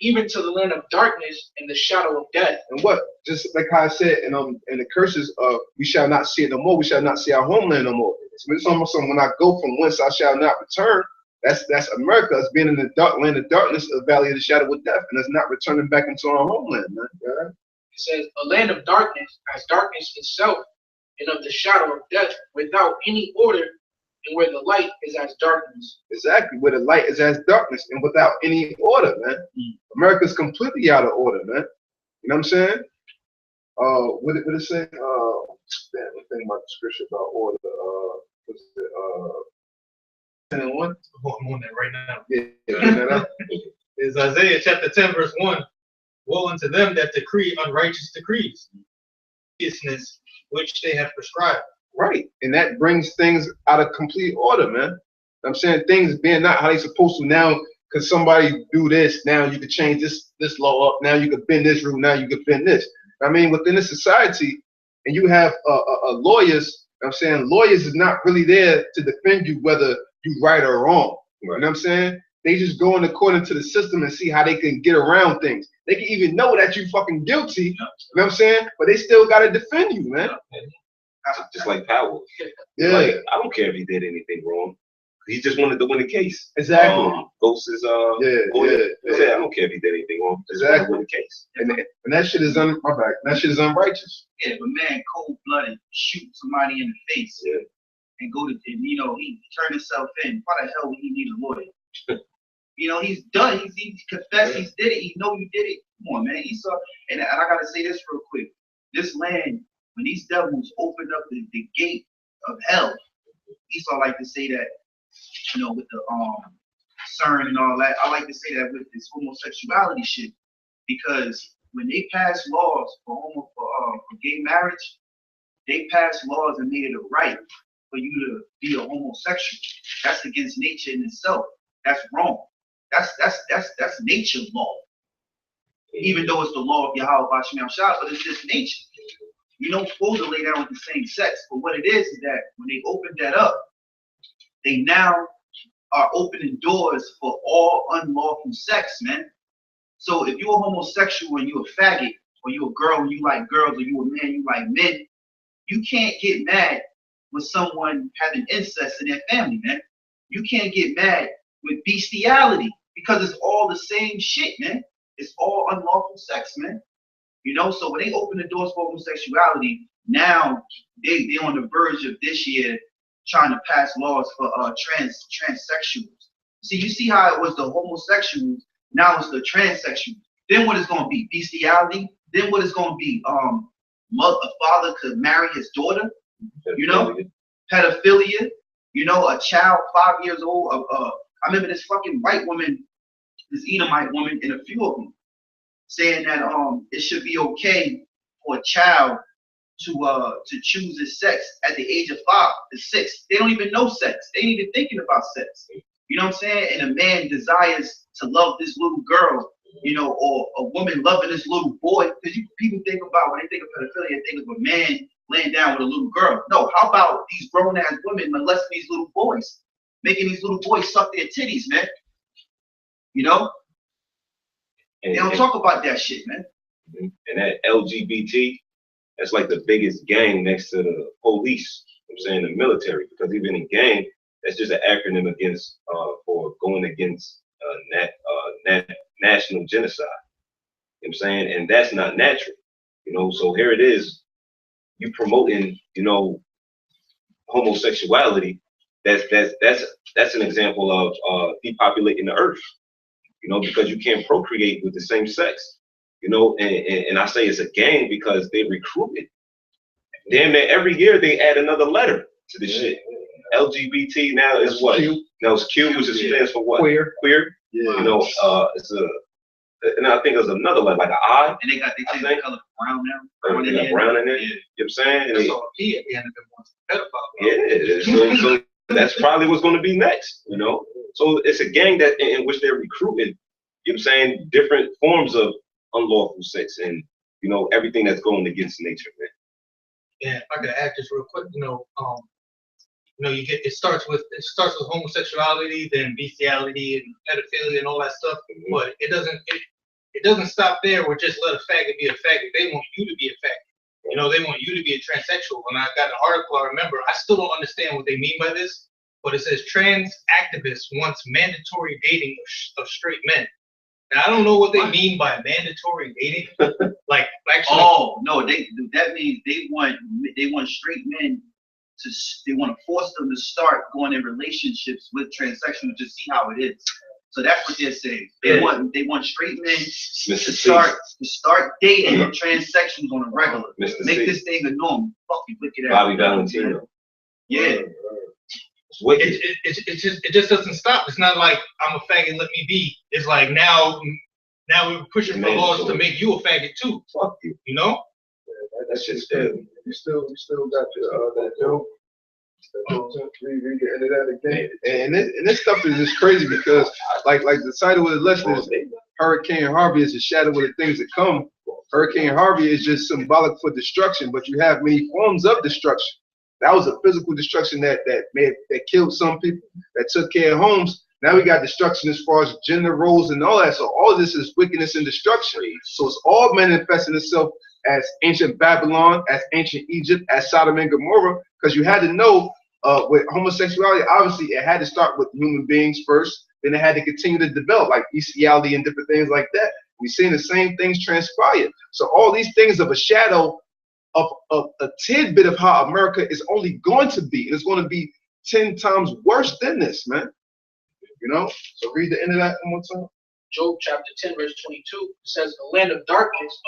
even to the land of darkness and the shadow of death. And what? Just like how I said in the curses of we shall not see it no more, we shall not see our homeland no more. So it's almost something when I go from whence I shall not return, that's America. It's being in the dark land of darkness, the valley of the shadow of death, and it's not returning back into our homeland, man. Yeah. It says a land of darkness as darkness itself, and of the shadow of death, without any order, and where the light is as darkness. Exactly, where the light is as darkness and without any order, man. America's completely out of order, man. You know what I'm saying? What did it say? Damn, the thing about the scripture about order. What's it? 10 and 1? I'm on that right now. Yeah. Is Isaiah chapter 10, verse 1. Woe unto them that decree unrighteous decrees, righteousness which they have prescribed. Right, and that brings things out of complete order, man. I'm saying things being not how they supposed to now, because somebody do this, now you could change this law up, now you could bend this rule, now you could bend this. I mean, within a society, and you have lawyers, I'm saying lawyers is not really there to defend you whether you right or wrong. You know what I'm saying? They just go in according to the system and see how they can get around things. They can even know that you fucking guilty, you know what I'm saying? But they still got to defend you, man. Just like Powell. Yeah. Like, I don't care if he did anything wrong. He just wanted to win the case. Exactly. Ghost is I don't care if he did anything wrong. Just want to win the case. And that shit is that shit is unrighteous. Yeah, but man, cold blooded, shoot somebody in the face, and go to, and you know, he turned himself in. Why the hell would he need a lawyer? You know, he's done. He's confessed. He's did it. He know you did it. Come on, man. He saw, and I gotta say this real quick. This land, when these devils opened up the gate of hell, Esau like to say that, you know, with the CERN and all that. I like to say that with this homosexuality shit, because when they passed laws for gay marriage, they passed laws and made it a right for you to be a homosexual. That's against nature in itself. That's wrong. That's nature law. Even though it's the law of Yahweh Bashim Shah, but it's just nature. You don't supposed to lay down with the same sex. But what it is that when they opened that up, they now are opening doors for all unlawful sex, man. So if you're a homosexual and you're a faggot, or you're a girl and you like girls, or you're a man, you like men, you can't get mad with someone having incest in their family, man. You can't get mad with bestiality, because it's all the same shit, man. It's all unlawful sex, man. You know, so when they open the doors for homosexuality, now they on the verge of this year trying to pass laws for transsexuals. See, you see how it was the homosexuals, now it's the transsexuals. Then what is going to be? Bestiality. Then what is going to be? A father could marry his daughter. You know, pedophilia. You know, a child 5 years old. I remember this fucking white woman, this Edomite woman, and a few of them saying that it should be okay for a child to choose his sex at the age of 5 to 6. They don't even know sex. They ain't even thinking about sex. You know what I'm saying? And a man desires to love this little girl, you know, or a woman loving this little boy. Because people think about, when they think of pedophilia, they think of a man laying down with a little girl. No, how about these grown ass women molesting these little boys, making these little boys suck their titties, man? You know? They don't talk about that shit, man. And that LGBT, that's like the biggest gang next to the police. I'm saying the military, because even in gang, that's just an acronym against for going against national genocide. You know what I'm saying? And that's not natural. You know, so here it is, you promoting, you know, homosexuality. That's an example of depopulating the earth. You know, because you can't procreate with the same sex. You know, and I say it's a gang because they recruit it. Damn near every year they add another letter to this shit. LGBT now is what? Now it's Q, which stands for what? Queer. Queer. Yeah. You know, it's a, and I think there's another letter, like an I. And they changed the color brown now. Brown in there. Brown in there. Yeah. You know what I'm saying? That's all P at the end of it. Yeah. So that's probably what's going to be next. You know. So it's a gang that in which they're recruiting. You know what I'm saying? Different forms of unlawful sex and, you know, everything that's going against nature, man. Yeah, if I could add just real quick, you know, it starts with homosexuality, then bestiality and pedophilia and all that stuff, but it doesn't stop there with just let a faggot be a faggot. They want you to be a faggot. You know, they want you to be a transsexual. And I got an article, I remember, I still don't understand what they mean by this, but it says trans activists wants mandatory dating of straight men. Now, I don't know what they mean by mandatory dating. Like, actually. Oh no, that means they want straight men they want to force them to start going in relationships with transsexuals to see how it is. So that's what they're saying. They want straight men to start dating transsexuals on a regular. Make this thing a norm. Fucking wicked ass. Bobby Valentino. Yeah. It just doesn't stop. It's not like I'm a faggot, let me be. It's like now we're pushing for laws to make you a faggot too. Fuck you. You know? Yeah, that's just you still got your that joke. Read the end of that again. And this stuff is just crazy because like the title of the lesson is Hurricane Harvey is a shadow of the things that come. Hurricane Harvey is just symbolic for destruction, but you have many forms of destruction. That was a physical destruction that killed some people, that took care of homes. Now we got destruction as far as gender roles and all that. So all of this is wickedness and destruction. So it's all manifesting itself as ancient Babylon, as ancient Egypt, as Sodom and Gomorrah, because you had to know with homosexuality, obviously it had to start with human beings first, then it had to continue to develop like bestiality and different things like that. We've seen the same things transpire. So all these things of a shadow of a tidbit of how America is only going to be. And it's going to be 10 times worse than this, man. You know? So read the end of that one more time. Job chapter 10, verse 22 says, a land of darkness,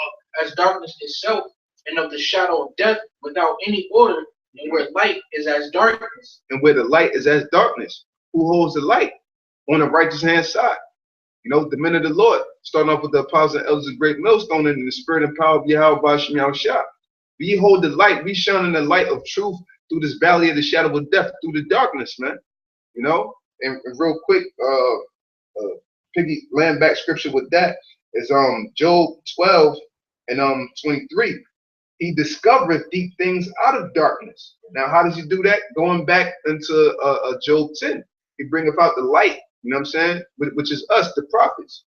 as darkness itself, and of the shadow of death, without any order, and where light is as darkness. And where the light is as darkness. Who holds the light? On the righteous hand side. You know, the men of the Lord, starting off with the apostles and elders of great millstone, and in the spirit and power of Yahweh Bashem Yahushua. We hold the light, we shine in the light of truth through this valley of the shadow of death, through the darkness, man. You know, and real quick, piggy land back scripture with that is Job 12 and 23. He discovereth deep things out of darkness. Now, how does he do that? Going back into Job 10. He bringeth out the light, you know what I'm saying? Which is us, the prophets.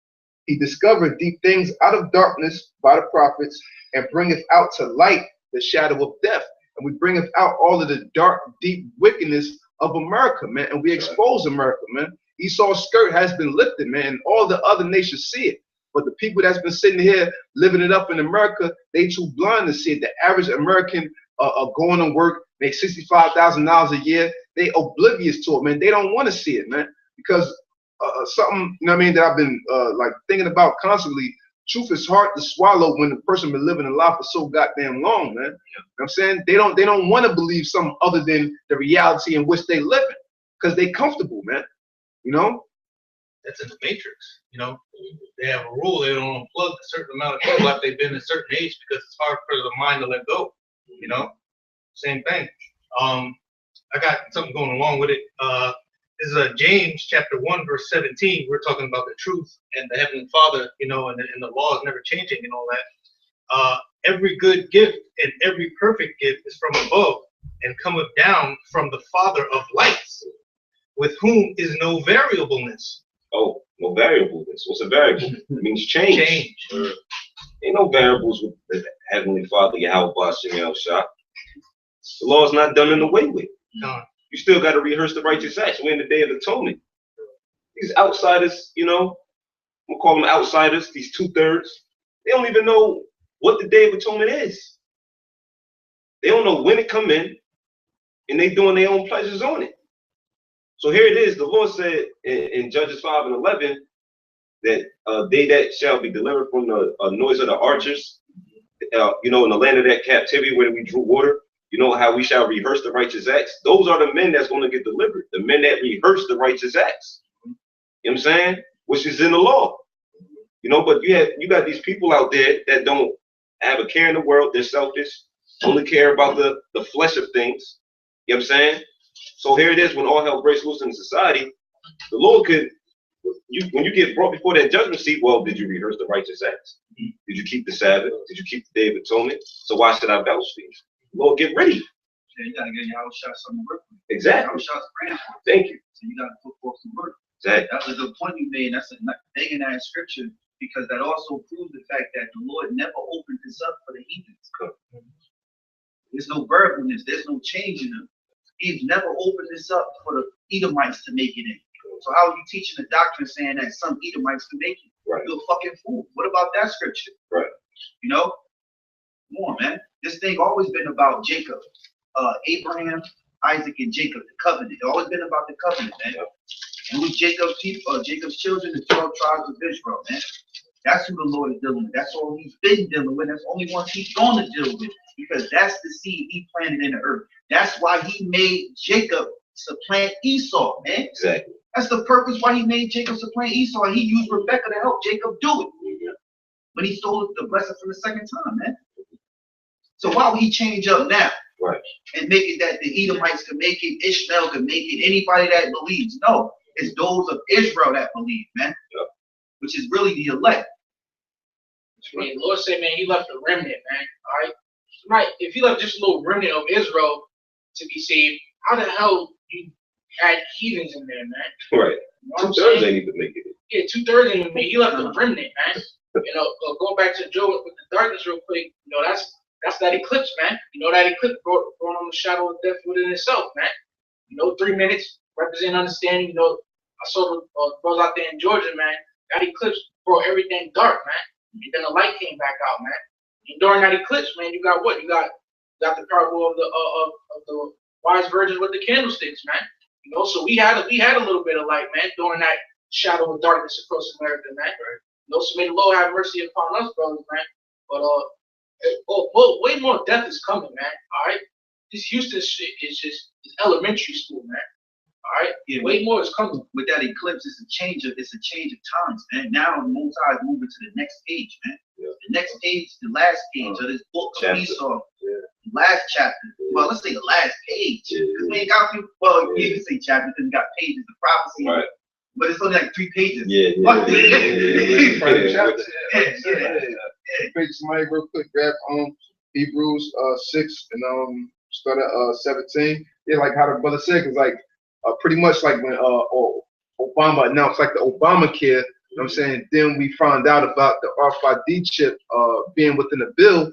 He discovered deep things out of darkness by the prophets and bringeth out to light the shadow of death. And we bringeth out all of the dark, deep wickedness of America, man. And we expose America, man. Esau's skirt has been lifted, man. And all the other nations see it. But the people that's been sitting here living it up in America, they too blind to see it. The average American going to work, make $65,000 a year. They oblivious to it, man. They don't want to see it, man. Because something, you know what I mean, that I've been like thinking about constantly. truth is hard to swallow when the person been living a life for so goddamn long, man. You know what I'm saying? They don't want to believe something other than the reality in which they live in, because they comfortable, man. You know? That's in the Matrix. You know, they have a rule. They don't unplug a certain amount of people after they've been a certain age because it's hard for the mind to let go. You know, same thing. I got something going along with it. This is James chapter 1 verse 17. We're talking about the truth and the Heavenly Father, you know, and the law is never changing and all that. Every good gift and every perfect gift is from above and cometh down from the Father of lights, with whom is no variableness. Oh, no variableness. What's a variable? It means change. Ain't no variables with the Heavenly Father, Yahweh Bashem Shah. The law is not done in the way with. No. You still got to rehearse the righteous acts. We're in the Day of Atonement. These outsiders, you know, we'll call them outsiders, these 2/3, they don't even know what the Day of Atonement is. They don't know when it come in, and they doing their own pleasures on it. So here it is. The Lord said in Judges 5:11 that they that shall be delivered from the noise of the archers, you know, in the land of that captivity where we drew water, you know how we shall rehearse the righteous acts. Those are the men that's going to get delivered. The men that rehearse the righteous acts. You know what I'm saying? Which is in the law. You know, but you got these people out there that don't have a care in the world. They're selfish. Only care about the flesh of things. You know what I'm saying? So here it is, when all hell breaks loose in society, the Lord could, when you get brought before that judgment seat, well, did you rehearse the righteous acts? Did you keep the Sabbath? Did you keep the Day of Atonement? So why should I vouch for you? Lord, get ready. Yeah, you gotta get Yahweh Shah something to work with. Exactly. Yahweh Shah's praying for you. Thank you. So you gotta put forth some work. Exactly. That's a good point you made. That's a thing in that scripture, because that also proves the fact that the Lord never opened this up for the heathens. There's no variableness. There's no change in them. He's never opened this up for the Edomites to make it in. So how are you teaching the doctrine saying that some Edomites can make it? Right. You're a fucking fool. What about that scripture? Right. You know? Come on, man. This thing always been about Jacob, Abraham, Isaac, and Jacob, the covenant. It's always been about the covenant, man. Yep. And with Jacob's people, Jacob's children, the 12 tribes of Israel, man. That's who the Lord is dealing with. That's all he's been dealing with. That's the only one he's going to deal with, because that's the seed he planted in the earth. That's why he made Jacob supplant Esau, man. Exactly. That's the purpose why he made Jacob supplant Esau. And he used Rebekah to help Jacob do it. But he stole the blessing for the second time, man. So why would he change up now? Right. And make it that the Edomites can make it, Ishmael can make it, anybody that believes? No, it's those of Israel that believe, man. Yep. Which is really the elect. I mean, the Lord said, man, he left a remnant, man. All right. Right. If he left just a little remnant of Israel to be saved, how the hell you add heathens in there, man? Right. You know 2/3 ain't even make it. Yeah, 2/3 ain't even make it. He left a remnant, man. You know, going back to Joe with the darkness real quick, you know, that's that eclipse, man. You know, that eclipse brought on the shadow of death within itself, man. You know, 3 minutes represent understanding. You know, I saw the brothers out there in Georgia, man. That eclipse brought everything dark, man. And then the light came back out, man. And during that eclipse, man, you got what? You got the parable of the wise virgins with the candlesticks, man. You know, so we had a little bit of light, man, during that shadow of darkness across America, man. Right. You know, so may the Lord have mercy upon us, brothers, man. But way more death is coming, man. All right, this Houston shit is elementary school, man. All right, yeah, way more is coming. With that eclipse, it's a change of times, man. Now the Most High is moving to the next page, man. Yeah. The next page, the last page of this book of Esau. Yeah. The last chapter. Well, let's say the last page. Because we ain't got people. Well, you can say chapter because we got pages of prophecy. Right. But it's only like 3 pages. Yeah. Somebody real quick, grab Hebrews 6 and start at 17. Yeah, like how the brother said, cause like pretty much like when Obama announced like the Obamacare, you know what I'm saying? Then we found out about the RFID chip being within the bill.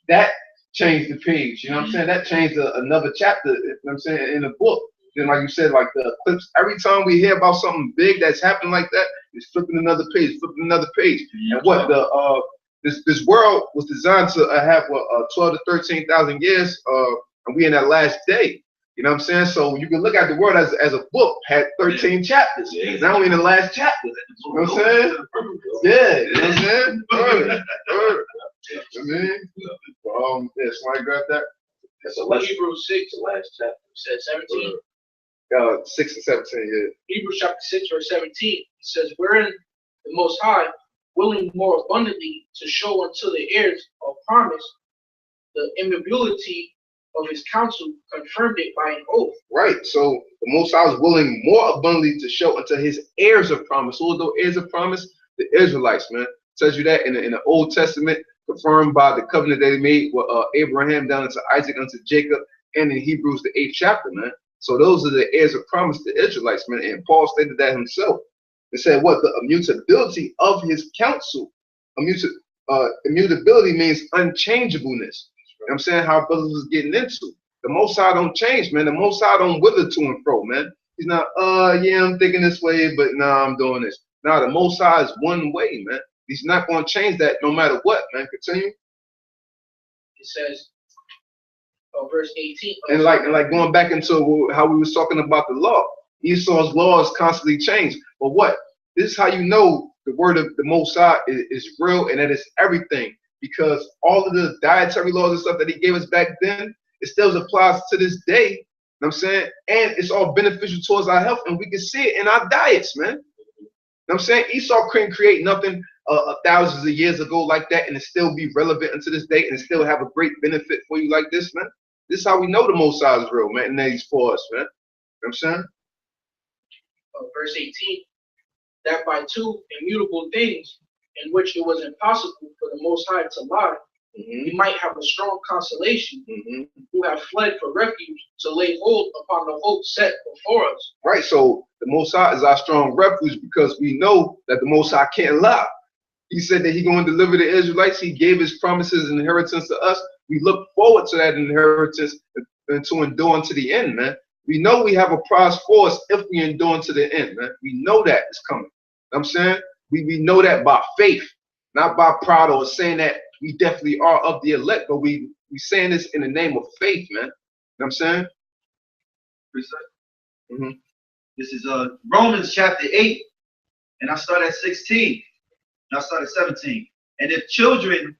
That changed the page, you know what I'm saying? That changed another chapter, you know what I'm saying, in the book. Then like you said, like the eclipse, every time we hear about something big that's happened like that, it's flipping another page. And what this world was designed to have 12 to 13,000 years, and we in that last day. You know what I'm saying? So you can look at the word as a book, had 13 chapters. Yeah. Now we're in the last chapter. You know what I'm saying? Yeah, you know what I'm saying? Word. I mean, yeah, somebody grab that. That's Hebrews 6, the last chapter. Says 17. 6 and 17, yeah. Hebrews chapter 6, verse 17. It says, wherein the Most High, willing more abundantly to show unto the heirs of promise the immovability of his counsel, confirmed it by an oath. Right. So the Most High was willing more abundantly to show unto his heirs of promise. Who are those heirs of promise? The Israelites, man. It tells you that in the Old Testament, confirmed by the covenant that he made with Abraham down into Isaac, unto Jacob, and in Hebrews the 8th chapter, man. So those are the heirs of promise, the Israelites, man. And Paul stated that himself. It said what? The immutability of his counsel. Immutability means unchangeableness. You know what I'm saying? How brothers was getting into. The Most High don't change, man. The Most High don't wither to and fro, man. He's not, yeah, I'm thinking this way, but nah, I'm doing this. Nah, the Most High is one way, man. He's not going to change that no matter what, man. Continue. It says, verse 18. And like going back into how we was talking about the law. Esau's laws constantly change. But what? This is how you know the word of the Most High is real and that it's everything. Because all of the dietary laws and stuff that he gave us back then, it still applies to this day. You know what I'm saying? And it's all beneficial towards our health, and we can see it in our diets, man. You know what I'm saying? Esau couldn't create nothing thousands of years ago like that, and it still be relevant unto this day, and it still have a great benefit for you like this, man. This is how we know the Most High is real, man, and that he's for us, man. You know what I'm saying? Verse 18, that by two immutable things, in which it was impossible for the Most High to lie, we might have a strong consolation who have fled for refuge to lay hold upon the hope set before us. Right, so the Most High is our strong refuge because we know that the Most High can't lie. He said that he's going to deliver the Israelites. He gave his promises and inheritance to us. We look forward to that inheritance and to endure to the end, man. We know we have a prize for us if we endure to the end, man. We know that it's coming. You know what I'm saying? We know that by faith, not by pride or saying that we definitely are of the elect, but we saying this in the name of faith, man. You know what I'm saying? This is Romans chapter 8, and I start at 16. And I start at 17. And if children,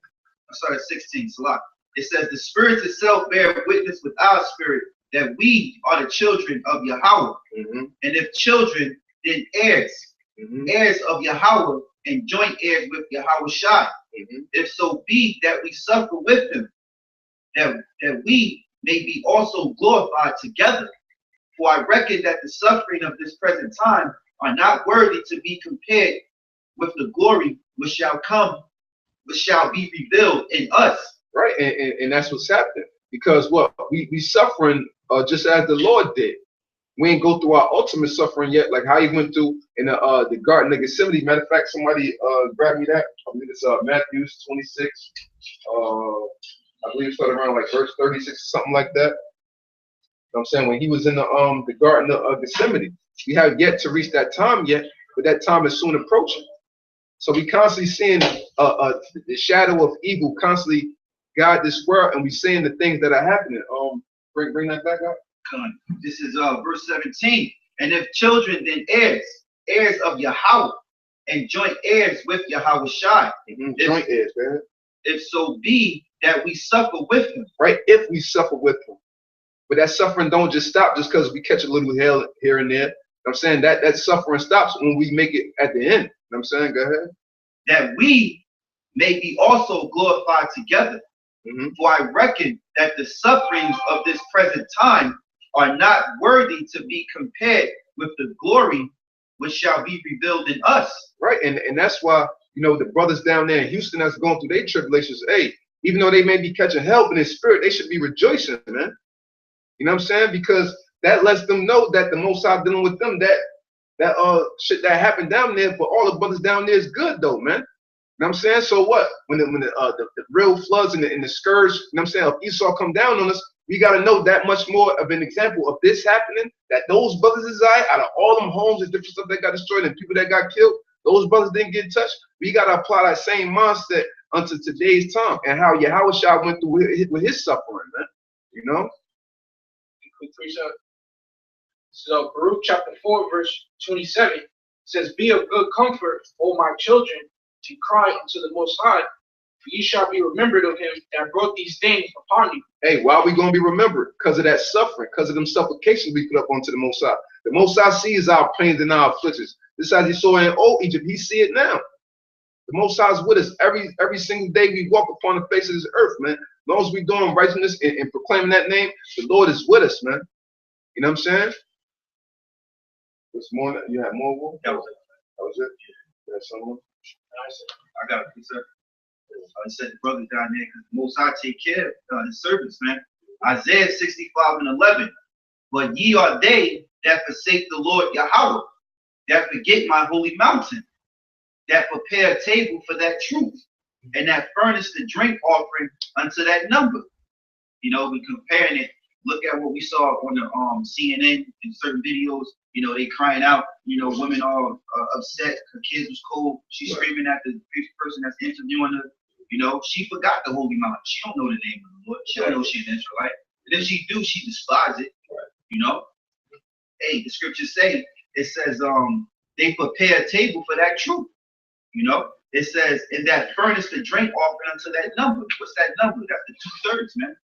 I start at 16, Salah. It says, the Spirit itself bear witness with our spirit that we are the children of Yahweh. And if children, then heirs, heirs of Yahweh, and joint heirs with Yahweh Shai. If so be that we suffer with him, that we may be also glorified together. For I reckon that the suffering of this present time are not worthy to be compared with the glory which shall come, which shall be revealed in us. Right, and that's what's happening. Because what? We suffering just as the Lord did. We ain't go through our ultimate suffering yet, like how he went through in the Garden of Gethsemane. Matter of fact, somebody grab me that. I believe it's Matthew 26. I believe it started around like verse 36 or something like that. You know what I'm saying? When he was in the Garden of Gethsemane, we have yet to reach that time yet, but that time is soon approaching. So we constantly seeing the shadow of evil constantly guide this world, and we seeing the things that are happening. Bring that back up. This is verse 17. And if children, then heirs, heirs of Yahweh, and joint heirs with Yahweh Shai. Joint heirs, man. If so be that we suffer with him. Right, if we suffer with him. But that suffering don't just stop just because we catch a little hell here and there. You know what I'm saying? That suffering stops when we make it at the end. You know what I'm saying? Go ahead. That we may be also glorified together. For I reckon that the sufferings of this present time are not worthy to be compared with the glory which shall be revealed in us. Right, and that's why, you know, the brothers down there in Houston that's going through their tribulations, hey, even though they may be catching help in their spirit, they should be rejoicing, man. You know what I'm saying? Because that lets them know that the Most High dealing with them, that shit that happened down there, for all the brothers down there is good though, man. You know what I'm saying? So what? When the real floods and the scourge, you know what I'm saying, if Esau come down on us, we got to know that much more of an example of this happening, that those brothers is out of all them homes and different stuff that got destroyed and people that got killed, those brothers didn't get touched. We got to apply that same mindset unto today's time and how Yahweh Shai went through with his suffering, man. You know? quick precept. So Baruch chapter 4, verse 27 says, "Be of good comfort, O my children, and cry unto the Most High, for ye shall be remembered of him that brought these things upon you." Hey, why are we going to be remembered? Because of that suffering, because of them supplications we put up onto the Most High. The Most High sees our pains and our afflictions. This as he saw in old Egypt, he see it now. The Most High is with us every single day we walk upon the face of this earth, man. As long as we doing righteousness and proclaiming that name, the Lord is with us, man. You know what I'm saying? What's more? You had more? Wolf? That was it. That was it? You had someone? I got a precept. I said the brothers down there because the Most High take care of his servants, man. Isaiah 65:11. But ye are they that forsake the Lord Yahweh, that forget my holy mountain, that prepare a table for that truth, and that furnish the drink offering unto that number. You know, we comparing it. Look at what we saw on the CNN in certain videos. You know, they crying out. You know, women are upset. Her kids was cold. She's screaming at the person that's interviewing her. You know, she forgot the holy mountain. She don't know the name of the Lord. She don't know she's an Israelite. And if she do, she despises it. You know. Hey, the scriptures say, it says, they prepare a table for that truth. You know, it says, and that furnish the drink offering unto that number. What's that number? That's the 2/3, man.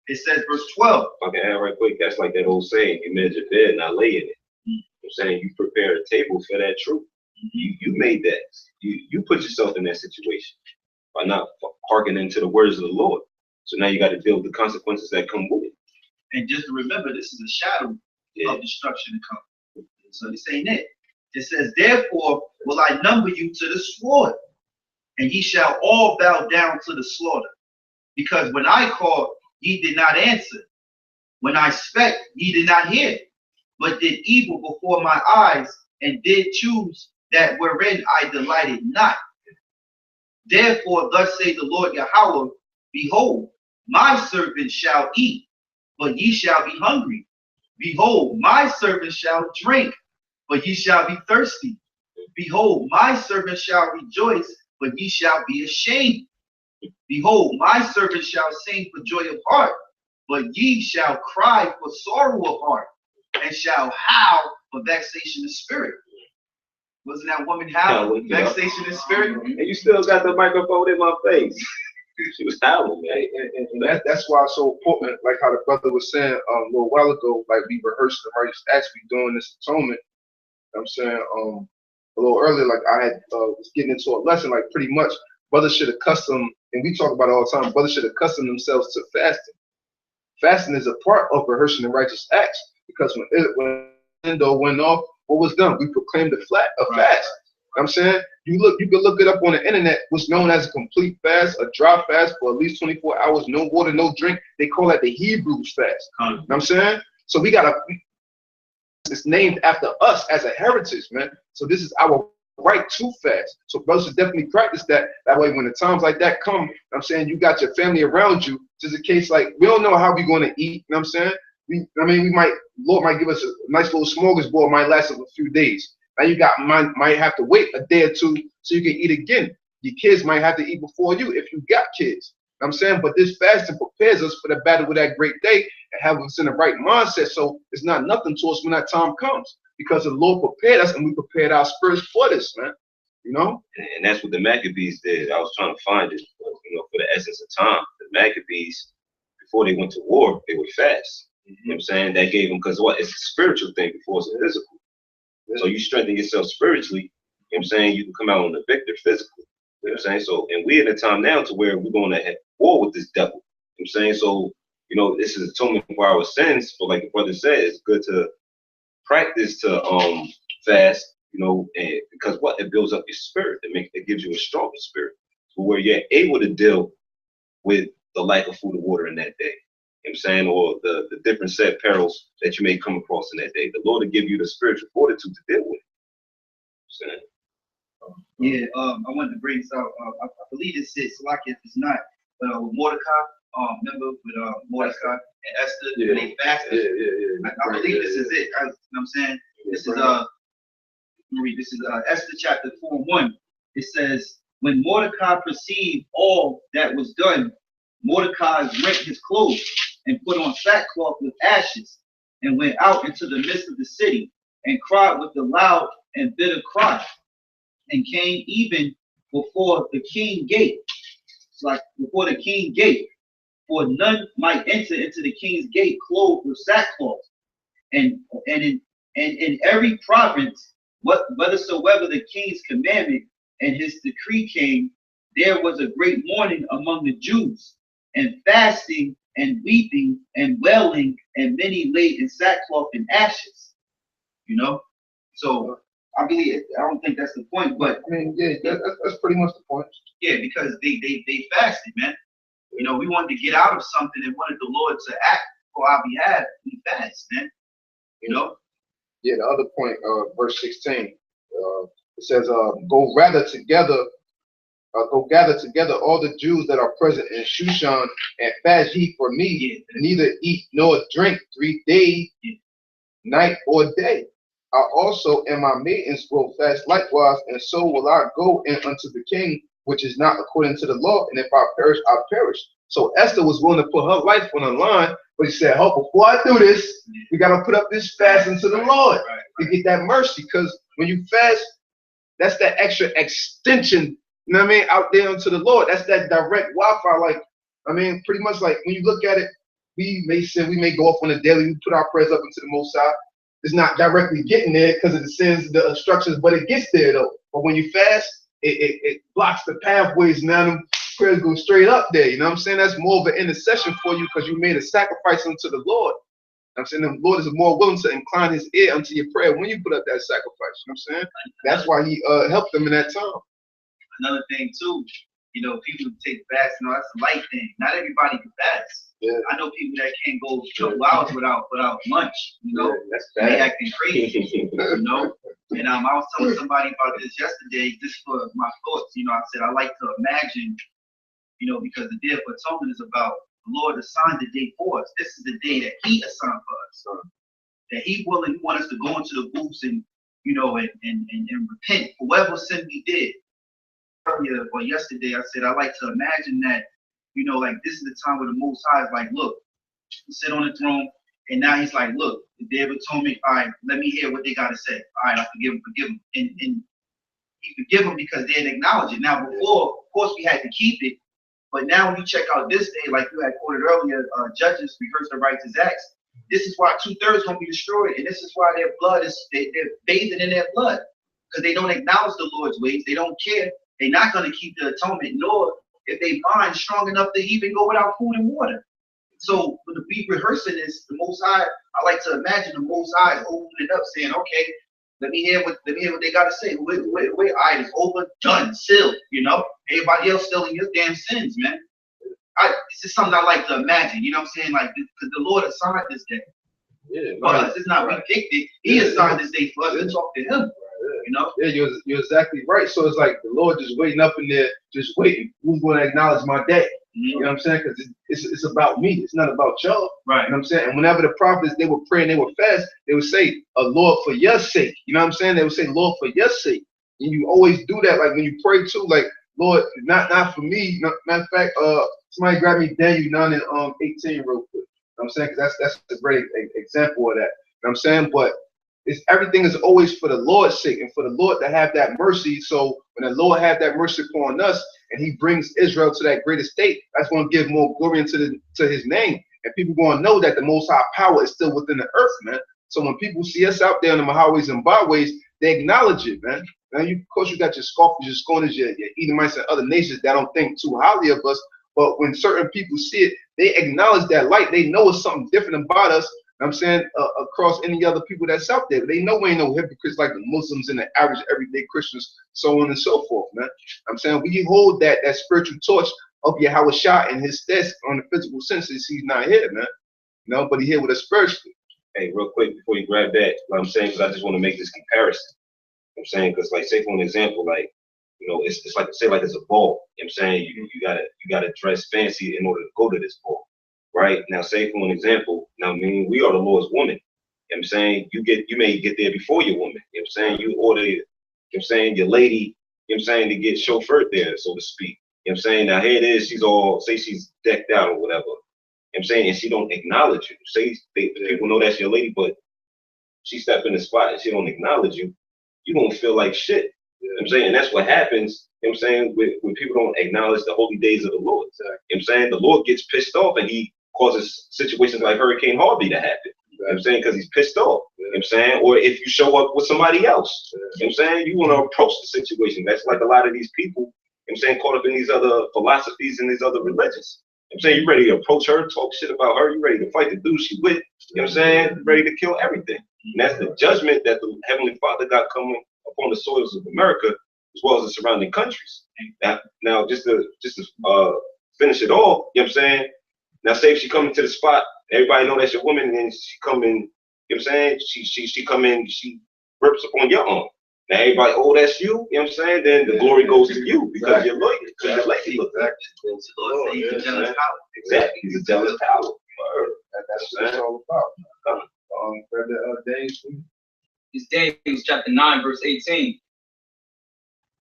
It says, verse 12. Okay, add right quick. That's like that old saying, you made your bed, not lay in it. I'm saying you prepare a table for that truth. You made that. You put yourself in that situation by not hearkening to the words of the Lord. So now you got to deal with the consequences that come with it. And just to remember, this is a shadow of destruction to come. So this ain't it. It says, therefore will I number you to the sword, and ye shall all bow down to the slaughter. Because when I called, ye did not answer. When I spake, ye did not hear, but did evil before my eyes, and did choose that wherein I delighted not. Therefore thus say the Lord Yahweh, behold, my servants shall eat, but ye shall be hungry. Behold, my servants shall drink, but ye shall be thirsty. Behold, my servants shall rejoice, but ye shall be ashamed. Behold, my servants shall sing for joy of heart, but ye shall cry for sorrow of heart, and shall howl for vexation of spirit. Wasn't that woman howling? Vexation of spirit? And you still got the microphone in my face. She was howling, man. And that's why it's so important, like how the brother was saying a little while ago, like we rehearsed the righteous acts, we doing this atonement. I'm saying a little earlier, like I had was getting into a lesson, like pretty much brothers should accustom, and we talk about it all the time, brothers should accustom themselves to fasting. Fasting is a part of rehearsing the righteous acts, because when the window went off, what was done? We proclaimed a fast. You know what I'm saying? You can look it up on the internet, what's known as a complete fast, a dry fast for at least 24 hours, no water, no drink. They call that the Hebrews fast. You know what I'm saying? So it's named after us as a heritage, man. So this is our right to fast. So brothers should definitely practice that. That way when the times like that come, you know what I'm saying, you got your family around you. Just in case, like, we don't know how we're going to eat, you know what I'm saying? Lord might give us a nice little smorgasbord, might last us a few days. Now you might have to wait a day or two so you can eat again. Your kids might have to eat before you if you got kids. You know what I'm saying? But this fasting prepares us for the battle with that great day and have us in the right mindset, so it's not nothing to us when that time comes, because the Lord prepared us and we prepared our spirits for this, man. You know? And that's what the Maccabees did. I was trying to find it, you know, for the essence of time. The Maccabees, before they went to war, they would fast. You know what I'm saying? That gave them, because what? It's a spiritual thing before it's a physical. So you strengthen yourself spiritually, you know what I'm saying? You can come out on the victor physically. You know what I'm saying? So, and we're in a time now to where we're going to have war with this devil. You know what I'm saying? So, you know, this is atonement for our sins. But like the brother said, it's good to practice to fast, you know, and because what? It builds up your spirit. It gives you a stronger spirit. So where you're able to deal with the lack of food and water in that day. You know what I'm saying? Or the different set perils that you may come across in that day. The Lord will give you the spiritual fortitude to deal with it. You know what I'm saying? Yeah, I wanted to bring this out. I believe it's Salakia, if it's not, but with Mordecai, remember with Mordecai and Esther, when they fasted. I believe this is it. You know what I'm saying? This is this is Esther chapter 4:1. It says, when Mordecai perceived all that was done, Mordecai rent his clothes and put on sackcloth with ashes and went out into the midst of the city, and cried with a loud and bitter cry, and came even before the king gate. It's like before the king gate, for none might enter into the king's gate clothed with sackcloth. And in every province, whithersoever the king's commandment and his decree came, there was a great mourning among the Jews, and fasting and weeping and wailing, and many laid in sackcloth and ashes. You know, so I don't think that's the point, but I mean, yeah, that's pretty much the point. yeah, because they fasted, man. You know, we wanted to get out of something and wanted the Lord to act for our behalf. We fast, man. You know. Yeah, the other point, verse 16, it says, go gather together all the Jews that are present in Shushan, and fast ye for me, neither eat nor drink 3 days, night or day. I also and my maidens will fast likewise, and so will I go in unto the king, which is not according to the law, and if I perish, I perish. So Esther was willing to put her life on the line, but he said, oh, before I do this, we got to put up this fast unto the Lord to get that mercy, because when you fast, that's that extra extension, you know what I mean, out there unto the Lord. That's that direct Wi-Fi. Like, I mean, pretty much like when you look at it, we may sin, we may go off on a daily, we put our prayers up into the Most High. It's not directly getting there because of the sins, the obstructions, but it gets there though. But when you fast, it blocks the pathways. Now them prayers go straight up there. You know what I'm saying? That's more of an intercession for you because you made a sacrifice unto the Lord. I'm saying the Lord is more willing to incline his ear unto your prayer when you put up that sacrifice. You know what I'm saying? That's why he helped them in that time. Another thing too, you know, people take fast, you know, that's a light thing. Not everybody can fast. Yeah. I know people that can't go a couple hours without lunch, you know. Yeah, that's bad. They acting crazy, you know. And I was telling somebody about this yesterday, just for my thoughts, you know, I said I like to imagine, you know, because the Day of Atonement is about the Lord assigned the day for us. This is the day that he assigned for us. So that he want us to go into the booths and, you know, and repent for whatever sin we did. Earlier or yesterday, I said I like to imagine that, you know, like this is the time where the Most High is like, look, he sit on the throne, and now he's like, look, the Day of Atonement, all right, let me hear what they got to say. All right, I forgive them. And he forgive them because they didn't acknowledge it. Now, before, of course, we had to keep it, but now when you check out this day, like you had quoted earlier, judges rehearse the righteous acts. This is why 2/3 going to be destroyed, and this is why their blood is, they're bathing in their blood, because they don't acknowledge the Lord's ways. They don't care. They're not going to keep the atonement, nor if they mind strong enough to even go without food and water. So when we rehearsing this, the Most High, I like to imagine the Most High is opening it up, saying, "Okay, let me hear what they got to say. Wait, all right, it's over, done, sealed. You know, everybody else still in your damn sins, man." This is something I like to imagine. You know what I'm saying? Like, because the Lord assigned this day. Yeah, for us. It's not we picked it. He assigned this day for us to talk to him. You know? Yeah, you're exactly right. So it's like the Lord just waiting up in there, just waiting. Who's going to acknowledge my day? You know what I'm saying? Because it's about me. It's not about y'all. Right. You know what I'm saying? And whenever the prophets, they were praying, they were fast, they would say, Lord, for your sake. You know what I'm saying? They would say, Lord, for your sake. And you always do that. Like when you pray too, like, Lord, not for me. Matter of fact, somebody grab me Daniel 9 and 18 real quick. You know what I'm saying? Because that's a great example of that. You know what I'm saying? But everything is always for the Lord's sake and for the Lord to have that mercy. So when the Lord have that mercy upon us and he brings Israel to that greater state, that's going to give more glory to his name. And people going to know that the Most High power is still within the earth, man. So when people see us out there in the highways and byways, they acknowledge it, man. Now, of course, you got your scoffers, your scorners, your Edomites and other nations that don't think too highly of us. But when certain people see it, they acknowledge that light. They know it's something different about us. I'm saying across any other people that's out there. They know we ain't no hypocrites like the Muslims and the average everyday Christians, so on and so forth, man. I'm saying we hold that spiritual torch of Yahweh Shah in his stead on the physical senses. He's not here, man. You know, but he here with us spiritually. Hey, real quick before you grab that, what I'm saying, because I just want to make this comparison. I'm saying, because like, say for an example, like, you know, it's like, say like it's a ball. You know what I'm saying? You gotta dress fancy in order to go to this ball. Right now, say for an example, now I mean we are the Lord's woman. You know what I'm saying? You may get there before your woman. You know what I'm saying? You order, you know what I'm saying, your lady, you know what I'm saying, to get chauffeured there, so to speak. You know what I'm saying? Now here it is, she's all, say she's decked out or whatever. You know what I'm saying, and she don't acknowledge you. Say people know that's your lady, but she step in the spot and she don't acknowledge you, you don't feel like shit. You know what I'm saying? And that's what happens, you know what I'm saying, when people don't acknowledge the holy days of the Lord. You know what I'm saying? The Lord gets pissed off and he causes situations like Hurricane Harvey to happen. You know what I'm saying? Because he's pissed off. You know what I'm saying? Or if you show up with somebody else, you know what I'm saying? You want to approach the situation. That's like a lot of these people, you know what I'm saying, caught up in these other philosophies and these other religions. You know what I'm saying? You ready to approach her, talk shit about her, you ready to fight the dude she with, you know what I'm saying? Ready to kill everything. And that's the judgment that the Heavenly Father got coming upon the soils of America as well as the surrounding countries. Now just to finish it all, you know what I'm saying? Now say if she come into the spot, everybody know that's your woman, and she come in, you know what I'm saying? She come in, she rips upon your arm. Now everybody, oh, that's you, you know what I'm saying? Then the glory goes to you because you're loyal, because your lady looks like exactly. He's a jealous power. That's what it's all about. It's Daniel chapter 9, verse 18.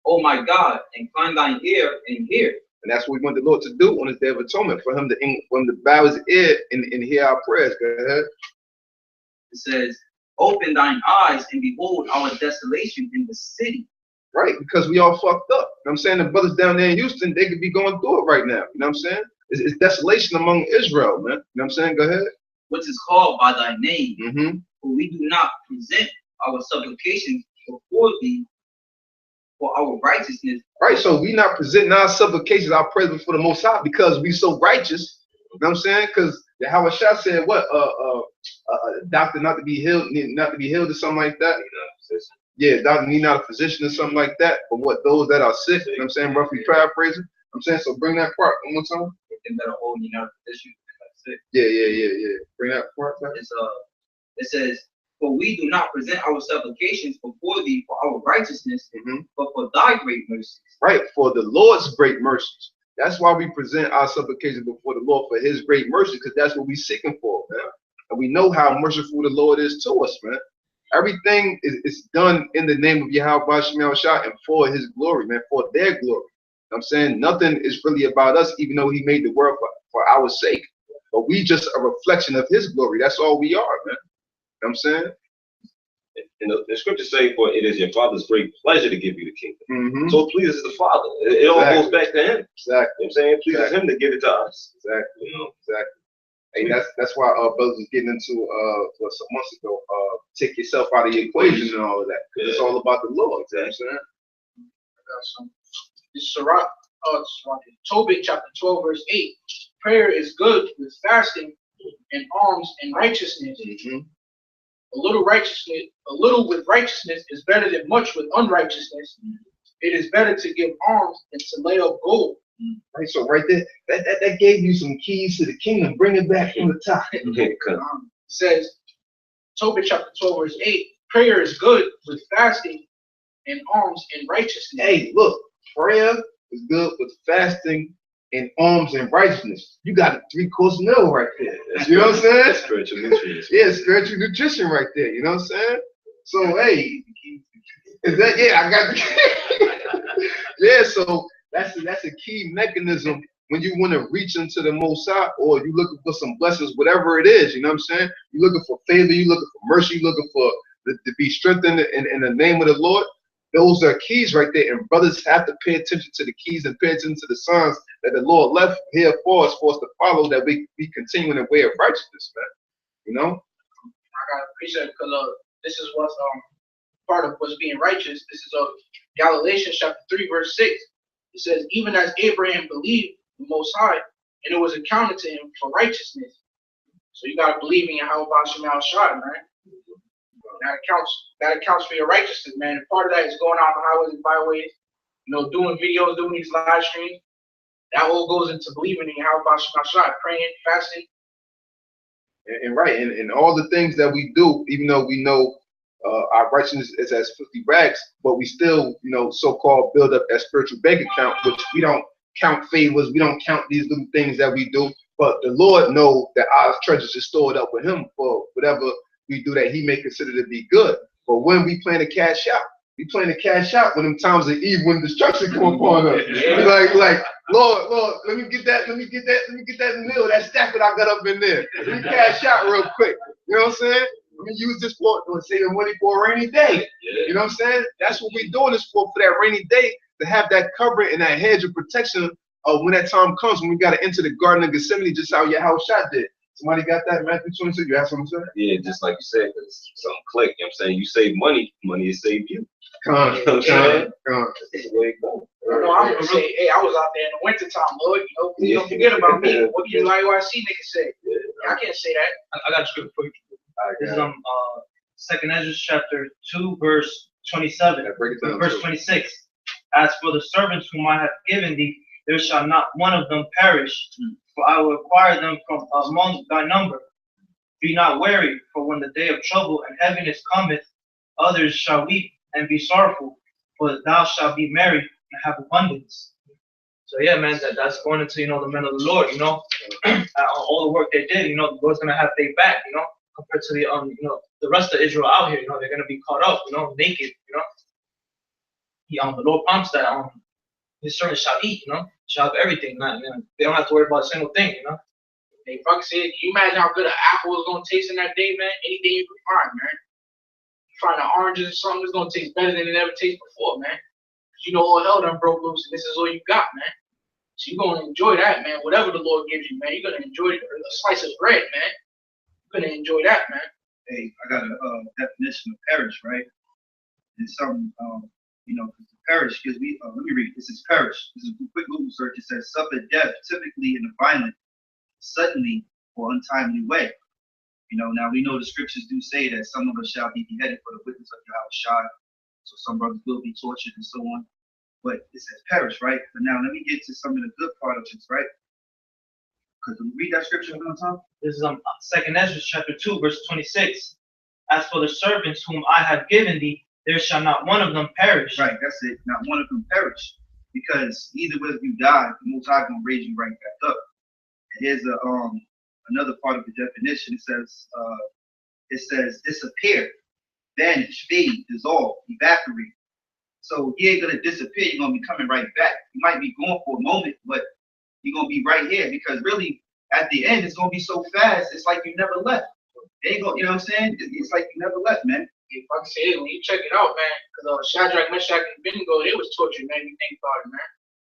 Oh my God, incline thine ear and hear. And that's what we want the Lord to do on his day of atonement, for him to bow his ear and hear our prayers. Go ahead. It says, open thine eyes and behold our desolation in the city. Right, because we all fucked up. You know what I'm saying? The brothers down there in Houston, they could be going through it right now. You know what I'm saying? It's desolation among Israel, man. You know what I'm saying? Go ahead. Which is called by thy name. Mm-hmm. For we do not present our supplications before thee for our righteousness. Right, so we not presenting our supplications, our prayers before the Most High because we so righteous. You know what I'm saying? Because the Howard Shah said, what? Doctor not to be healed or something like that. Yeah, doctor need not a physician or something like that. But what, those that are sick, you know what I'm saying? Roughly paraphrasing. I'm saying, so bring that part one more time. Yeah. Bring that part back. It says, for we do not present our supplications before thee for our righteousness, but for thy great mercies. Right, for the Lord's great mercies. That's why we present our supplications before the Lord, for his great mercy, because that's what we're seeking for, man. And we know how merciful the Lord is to us, man. Everything is done in the name of Yahweh Shah and for his glory, man, for their glory. You know what I'm saying? Nothing is really about us, even though he made the world for our sake. But we just a reflection of his glory. That's all we are, man. You know what I'm saying? And the scriptures say, for it is your Father's great pleasure to give you the kingdom. So it pleases the Father. It all goes back to him. Exactly. You know what I'm saying? It pleases him to give it to us. Exactly. You know? Exactly. Hey, that's why brothers was getting into some months ago, take yourself out of the equation and all of that. Because it's all about the Lord. You know what I'm saying? I got some. This is Tobit chapter 12, verse 8. Prayer is good with fasting and alms and righteousness. A little with righteousness is better than much with unrighteousness. It is better to give alms than to lay up gold. Right, so right there, that gave you some keys to the kingdom. Bring it back from the top. It says, Tobit chapter 12, verse 8. Prayer is good with fasting and alms and righteousness. Hey, look, prayer is good with fasting and alms and righteousness. You got a 3-course meal right there. You know what I'm saying? Spiritual nutrition. Yeah, spiritual nutrition right there. You know what I'm saying? So hey, is that I got the yeah. So that's a key mechanism when you want to reach into the Most High, or you looking for some blessings, whatever it is. You know what I'm saying? You're looking for favor. You're looking for mercy. You're looking for to be strengthened in the name of the Lord. Those are keys right there, and brothers have to pay attention to the keys and pay attention to the signs that the Lord left here for us to follow, that we continue in the way of righteousness, man. You know? I gotta appreciate it because this is what's part of what's being righteous. This is Galatians chapter 3, verse 6. It says, even as Abraham believed the Most High, and it was accounted to him for righteousness. So you gotta believe in Yahweh Shah, man. That accounts for your righteousness, man. And part of that is going out on highways and byways, doing videos, doing these live streams. That all goes into believing in Yahweh Shah, praying, fasting. And right, and all the things that we do, even though we know our righteousness is as filthy rags, but we still, so-called build up that spiritual bank account, which we don't count favors, we don't count these little things that we do. But the Lord knows that our treasures are stored up with him for whatever we do that he may consider to be good. But when we plan to cash out, We playing to cash out when them times of evil when destruction come upon us. We like, Lord, let me get that in the middle. That stack that I got up in there. Let me cash out real quick. You know what I'm saying? Let me use this for saving money for a rainy day. You know what I'm saying? That's what we doing this for that rainy day, to have that covering and that hedge of protection when that time comes, when we got to enter the Garden of Gethsemane, just how your house shot did. Somebody got that, Matthew 26? You have something to say? Yeah, just like you said, because something click. You know what I'm saying? You save money, money will save you. Come on. That's the way it goes. No, I'm gonna say, hey, I was out there in the wintertime, Lord. You don't forget about me. What do you IUIC niggas say? I can't say that. I got a script for you. This is 2nd Ezra chapter 2, verse 27. Verse 26. As for the servants whom I have given thee, there shall not one of them perish, for I will acquire them from among thy number. Be not wary, for when the day of trouble and heaviness cometh, others shall weep and be sorrowful, but thou shalt be merry and have abundance. So yeah, man, that's going into, you know, the men of the Lord, you know, all the work they did, you know, the Lord's gonna have their back, you know, compared to the you know, the rest of Israel out here, you know, they're gonna be caught up, you know, naked, you know. The Lord promised that his servants shall eat, you know, shall have everything, man. They don't have to worry about a single thing, you know. Hey, fuck said, can you imagine how good an apple is gonna taste in that day, man? Anything you can find, man. You find the oranges or something that's gonna taste better than it ever tasted before, man. Cause you know all hell done broke loose, and this is all you got, man. So you're gonna enjoy that, man. Whatever the Lord gives you, man, you're gonna enjoy a slice of bread, man. You're gonna enjoy that, man. Hey, I got a definition of perish, right? And something, you know, perish, because let me read. This is perish. This is a quick Google search. It says suffer death, typically in a violent, suddenly or untimely way. You know, now we know the scriptures do say that some of us shall be beheaded for the witness of Yahweh. So some brothers will be tortured and so on. But it says perish, right? But now let me get to some of the good part of this, right? Because read that scripture one more time. This is 2nd Ezra chapter 2, verse 26. As for the servants whom I have given thee, there shall not one of them perish. Right, that's it. Not one of them perish. Because either way you die, the Most High gonna raise you right back up. Here's another part of the definition. It says disappear, vanish, fade, dissolve, evaporate. So he ain't gonna disappear. You're gonna be coming right back. You might be gone for a moment, but you're gonna be right here, because really at the end it's gonna be so fast. It's like you never left. They ain't gonna, you know what I'm saying? It's like you never left, man. If I can say it, when you check it out, man, because Shadrach, Meshach, and Abednego, they was tortured, man. You think about it, man.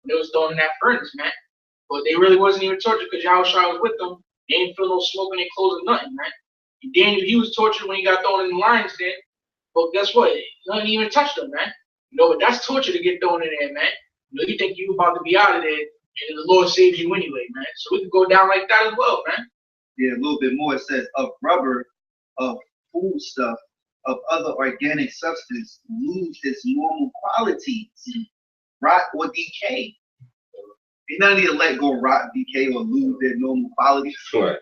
They was thrown in that furnace, man. But they really wasn't even tortured because Yahweh was with them. They didn't feel no smoke in their clothes or nothing, man. Daniel, he was tortured when he got thrown in the lion's den. But guess what? Nothing even touched him, man. You know, but that's torture to get thrown in there, man. You know, you think you about to be out of there, and the Lord saves you anyway, man. So we could go down like that as well, man. Yeah, a little bit more. It says of rubber, of food stuff, of other organic substance lose its normal qualities, rot or decay. Ain't none of you let go rot, decay, or lose their normal qualities. Right.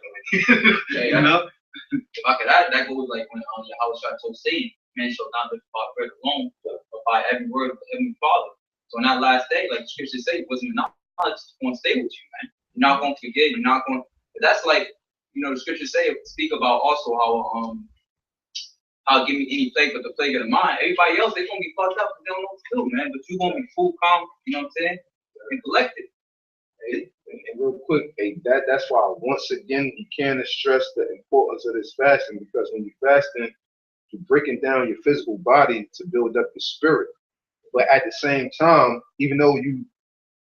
You know? If I could add, that goes like when Yahweh told Satan, man shall not live by bread alone, but by every word of the Heavenly Father. So on that last day, like the scriptures say, it wasn't knowledge that's going to stay with you, man. You're not going to forget, you're not going to, that's like, you know, the scriptures speak about also how give me any plague but the plague of the mind. Everybody else, they're gonna be fucked up and they don't know what to do, man. But you're gonna be full calm, you know what I'm saying? And collected. And real quick, that's why once again you can't stress the importance of this fasting, because when you're fasting, you're breaking down your physical body to build up your spirit. But at the same time, even though you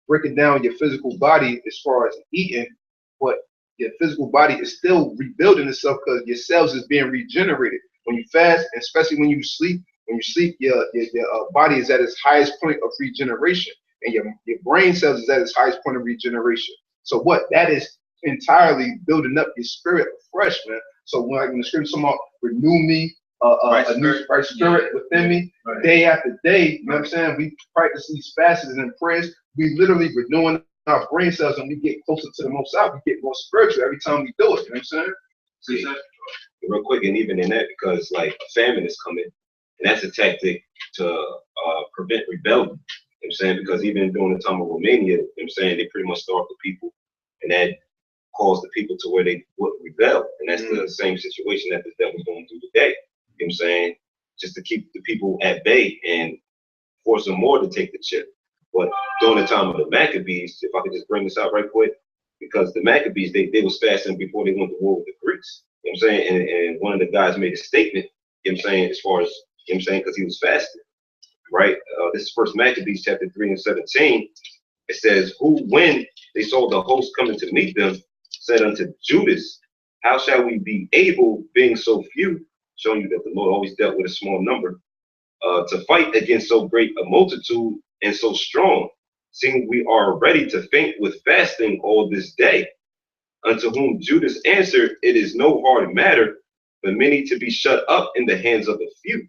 breaking down your physical body as far as eating, but your physical body is still rebuilding itself because your cells is being regenerated. When you fast, especially when you sleep, your body is at its highest point of regeneration, and your brain cells is at its highest point of regeneration. So what that is entirely building up your spirit afresh, man. So when the scripture talking about renew me, a new right spirit within me, day after day, you know what I'm saying? We practice these fasts and prayers. We literally renewing our brain cells, and we get closer to the Most High. We get more spiritual every time we do it. You know what I'm saying? See, real quick, and even in that, because like a famine is coming, and that's a tactic to prevent rebellion. You know what I'm saying? Because even during the time of Romania, you know what I'm saying, they pretty much starved the people, and that caused the people to where they would rebel. And that's the same situation that the devil's going through today. You know what I'm saying? Just to keep the people at bay and force them more to take the chip. But during the time of the Maccabees, if I could just bring this out right quick, because the Maccabees, they was fasting before they went to war with the Greeks. You know what I'm saying? And one of the guys made a statement, you know what I'm saying, as far as, you know what I'm saying, because he was fasting, right? This is First Maccabees chapter 3 and 17. It says, who, when they saw the host coming to meet them, said unto Judas, how shall we be able, being so few, showing you that the Lord always dealt with a small number, to fight against so great a multitude and so strong, seeing we are ready to faint with fasting all this day. Unto whom Judas answered, it is no hard matter for many to be shut up in the hands of a few.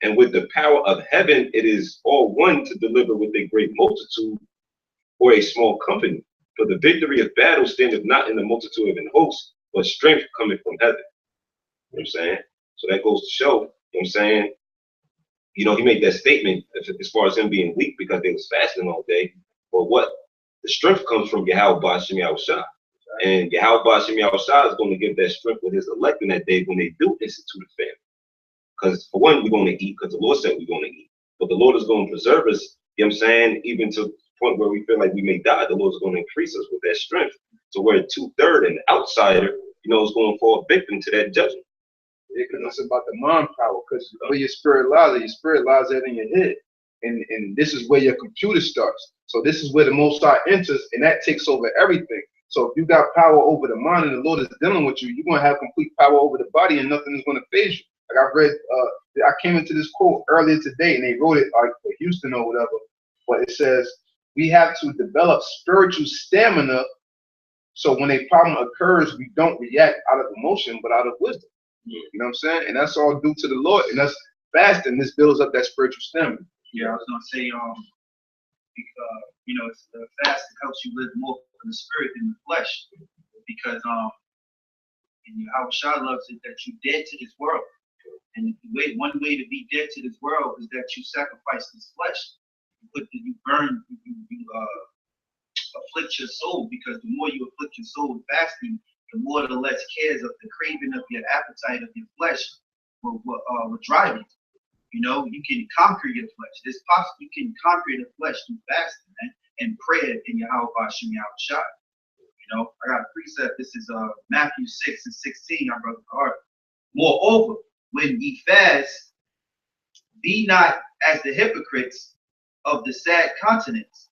And with the power of heaven, it is all one to deliver with a great multitude or a small company. For the victory of battle standeth not in the multitude of an host, but strength coming from heaven. You know what I'm saying? So that goes to show, you know what I'm saying? You know, he made that statement as far as him being weak because they was fasting all day. But what? The strength comes from Yahweh Ba'ashem Yahushua. And Yahweh Ba'ashem Yahushua is going to give that strength with his elect in that day when they do institute a famine. Because for one, we're going to eat because the Lord said we're going to eat. But the Lord is going to preserve us, you know what I'm saying, even to the point where we feel like we may die, the Lord is going to increase us with that strength. So where 2/3 and outsider, you know, is going to fall victim to that judgment. Yeah, because it's about the mind power, because where your spirit lies in your head. And this is where your computer starts. So this is where the Most High enters, and that takes over everything. So if you got power over the mind and the Lord is dealing with you, you're going to have complete power over the body and nothing is going to phase you. Like I read, I came into this quote earlier today, and they wrote it like for Houston or whatever, but it says, we have to develop spiritual stamina so when a problem occurs, we don't react out of emotion, but out of wisdom. You know what I'm saying? And that's all due to the Lord. And that's fasting. This builds up that spiritual stamina. Yeah, I was gonna say, you know, it's the fasting helps you live more in the spirit than the flesh, because and Yahushua loves it that you dead to this world, and one way to be dead to this world is that you sacrifice this flesh. You burn, you afflict your soul, because the more you afflict your soul with fasting, the more or less cares of the craving of your appetite of your flesh will drive you. You know, you can conquer your flesh. It's possible you can conquer the flesh through fasting, man, and prayer in Yahweh Ba'ashem Yahushua. You know, I got a precept. This is Matthew 6 and 16, our brother Harvey. Moreover, when ye fast, be not as the hypocrites of the sad countenance,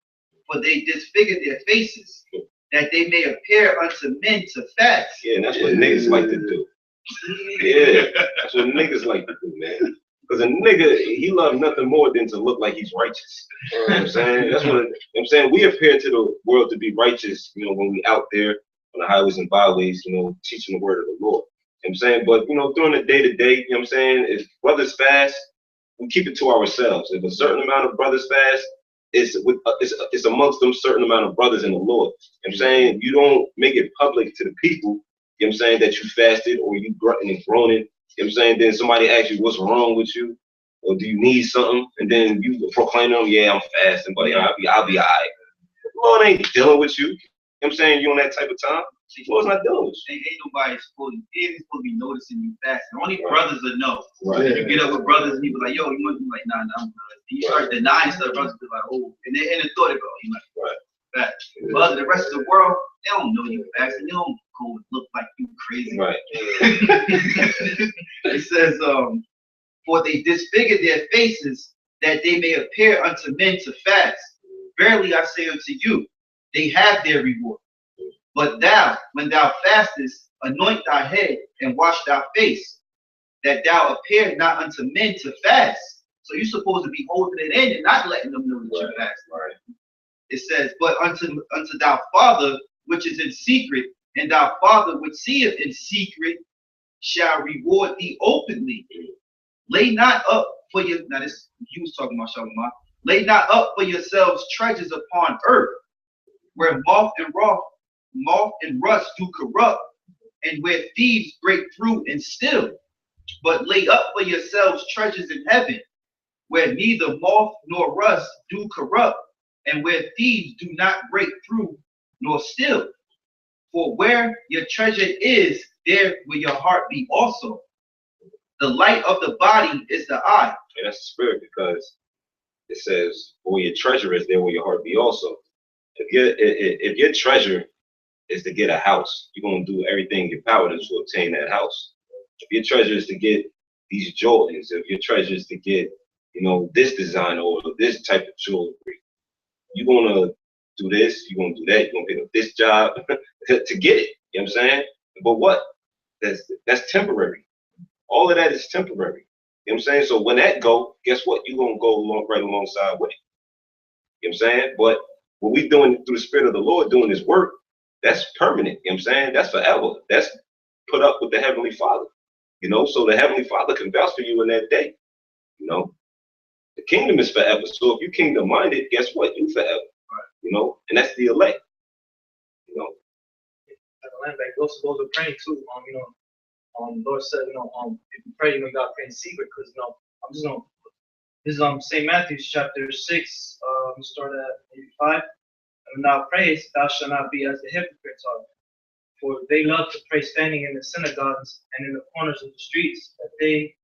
for they disfigure their faces, that they may appear unto men to fast. Yeah, and that's what niggas like to do. Yeah, that's what niggas like to do, man. Because a nigga, he loves nothing more than to look like he's righteous. You know what I'm saying? That's what, you know what I'm saying? We appear to the world to be righteous, you know, when we out there on the highways and byways, you know, teaching the word of the Lord. You know what I'm saying? But, you know, during the day-to-day, you know what I'm saying, if brothers fast, we keep it to ourselves. If a certain amount of brothers fast, it's amongst them certain amount of brothers in the Lord. You know what I'm saying? You don't make it public to the people, you know what I'm saying, that you fasted or you grunting and groaning. You know what I'm saying? Then somebody asks you what's wrong with you, or do you need something? And then you proclaim them, yeah, I'm fasting, but I'll be all right. The Lord ain't dealing with you. You know what I'm saying? You on that type of time. The Lord's not dealing with you. Ain't nobody supposed to be noticing you fasting. Only brothers will know. Right. You get up with brothers and you be like, yo, you want to be like, nah, I'm good. And you start denying stuff, brothers be like, oh, and then the thought it go, you like, right. Fast. But the rest of the world, they don't know you fasting. They don't go look like you crazy. Right. It says, for they disfigure their faces, that they may appear unto men to fast. Verily I say unto you, they have their reward. But thou, when thou fastest, anoint thy head and wash thy face, that thou appear not unto men to fast. So you're supposed to be holding it in and not letting them know that you're fasting. Right. It says, but unto thy Father which is in secret, and thy Father which seeth in secret shall reward thee openly. Lay not up for your, now this, he was talking about Shalom, lay not up for yourselves treasures upon earth, where moth and rust do corrupt, and where thieves break through and steal. But lay up for yourselves treasures in heaven, where neither moth nor rust do corrupt, and where thieves do not break through nor steal. For where your treasure is, there will your heart be also. The light of the body is the eye. And that's the spirit, because it says, where your treasure is, there will your heart be also. If your treasure is to get a house, you're gonna do everything in your power to obtain that house. If your treasure is to get these Jordans, if your treasure is to get, this design or this type of jewelry, you're gonna do this, you're gonna do that, you're gonna pick up this job to get it. You know what I'm saying? But what? That's temporary. All of that is temporary. You know what I'm saying? So when that go, guess what? You're gonna go right alongside with it. You know what I'm saying? But what we doing through the Spirit of the Lord, doing this work, that's permanent. You know what I'm saying? That's forever. That's put up with the Heavenly Father. So the Heavenly Father can vouch for you in that day. The kingdom is forever. So if you kingdom minded, guess what? You forever. And that's the elect. Like those are praying too. Lord said, if you pray, you gotta pray in secret, because I'm just this is St. Matthew's chapter 6. Start at maybe 5. And thou prayest, thou shalt not be as the hypocrites are, for they love to pray standing in the synagogues and in the corners of the streets, that they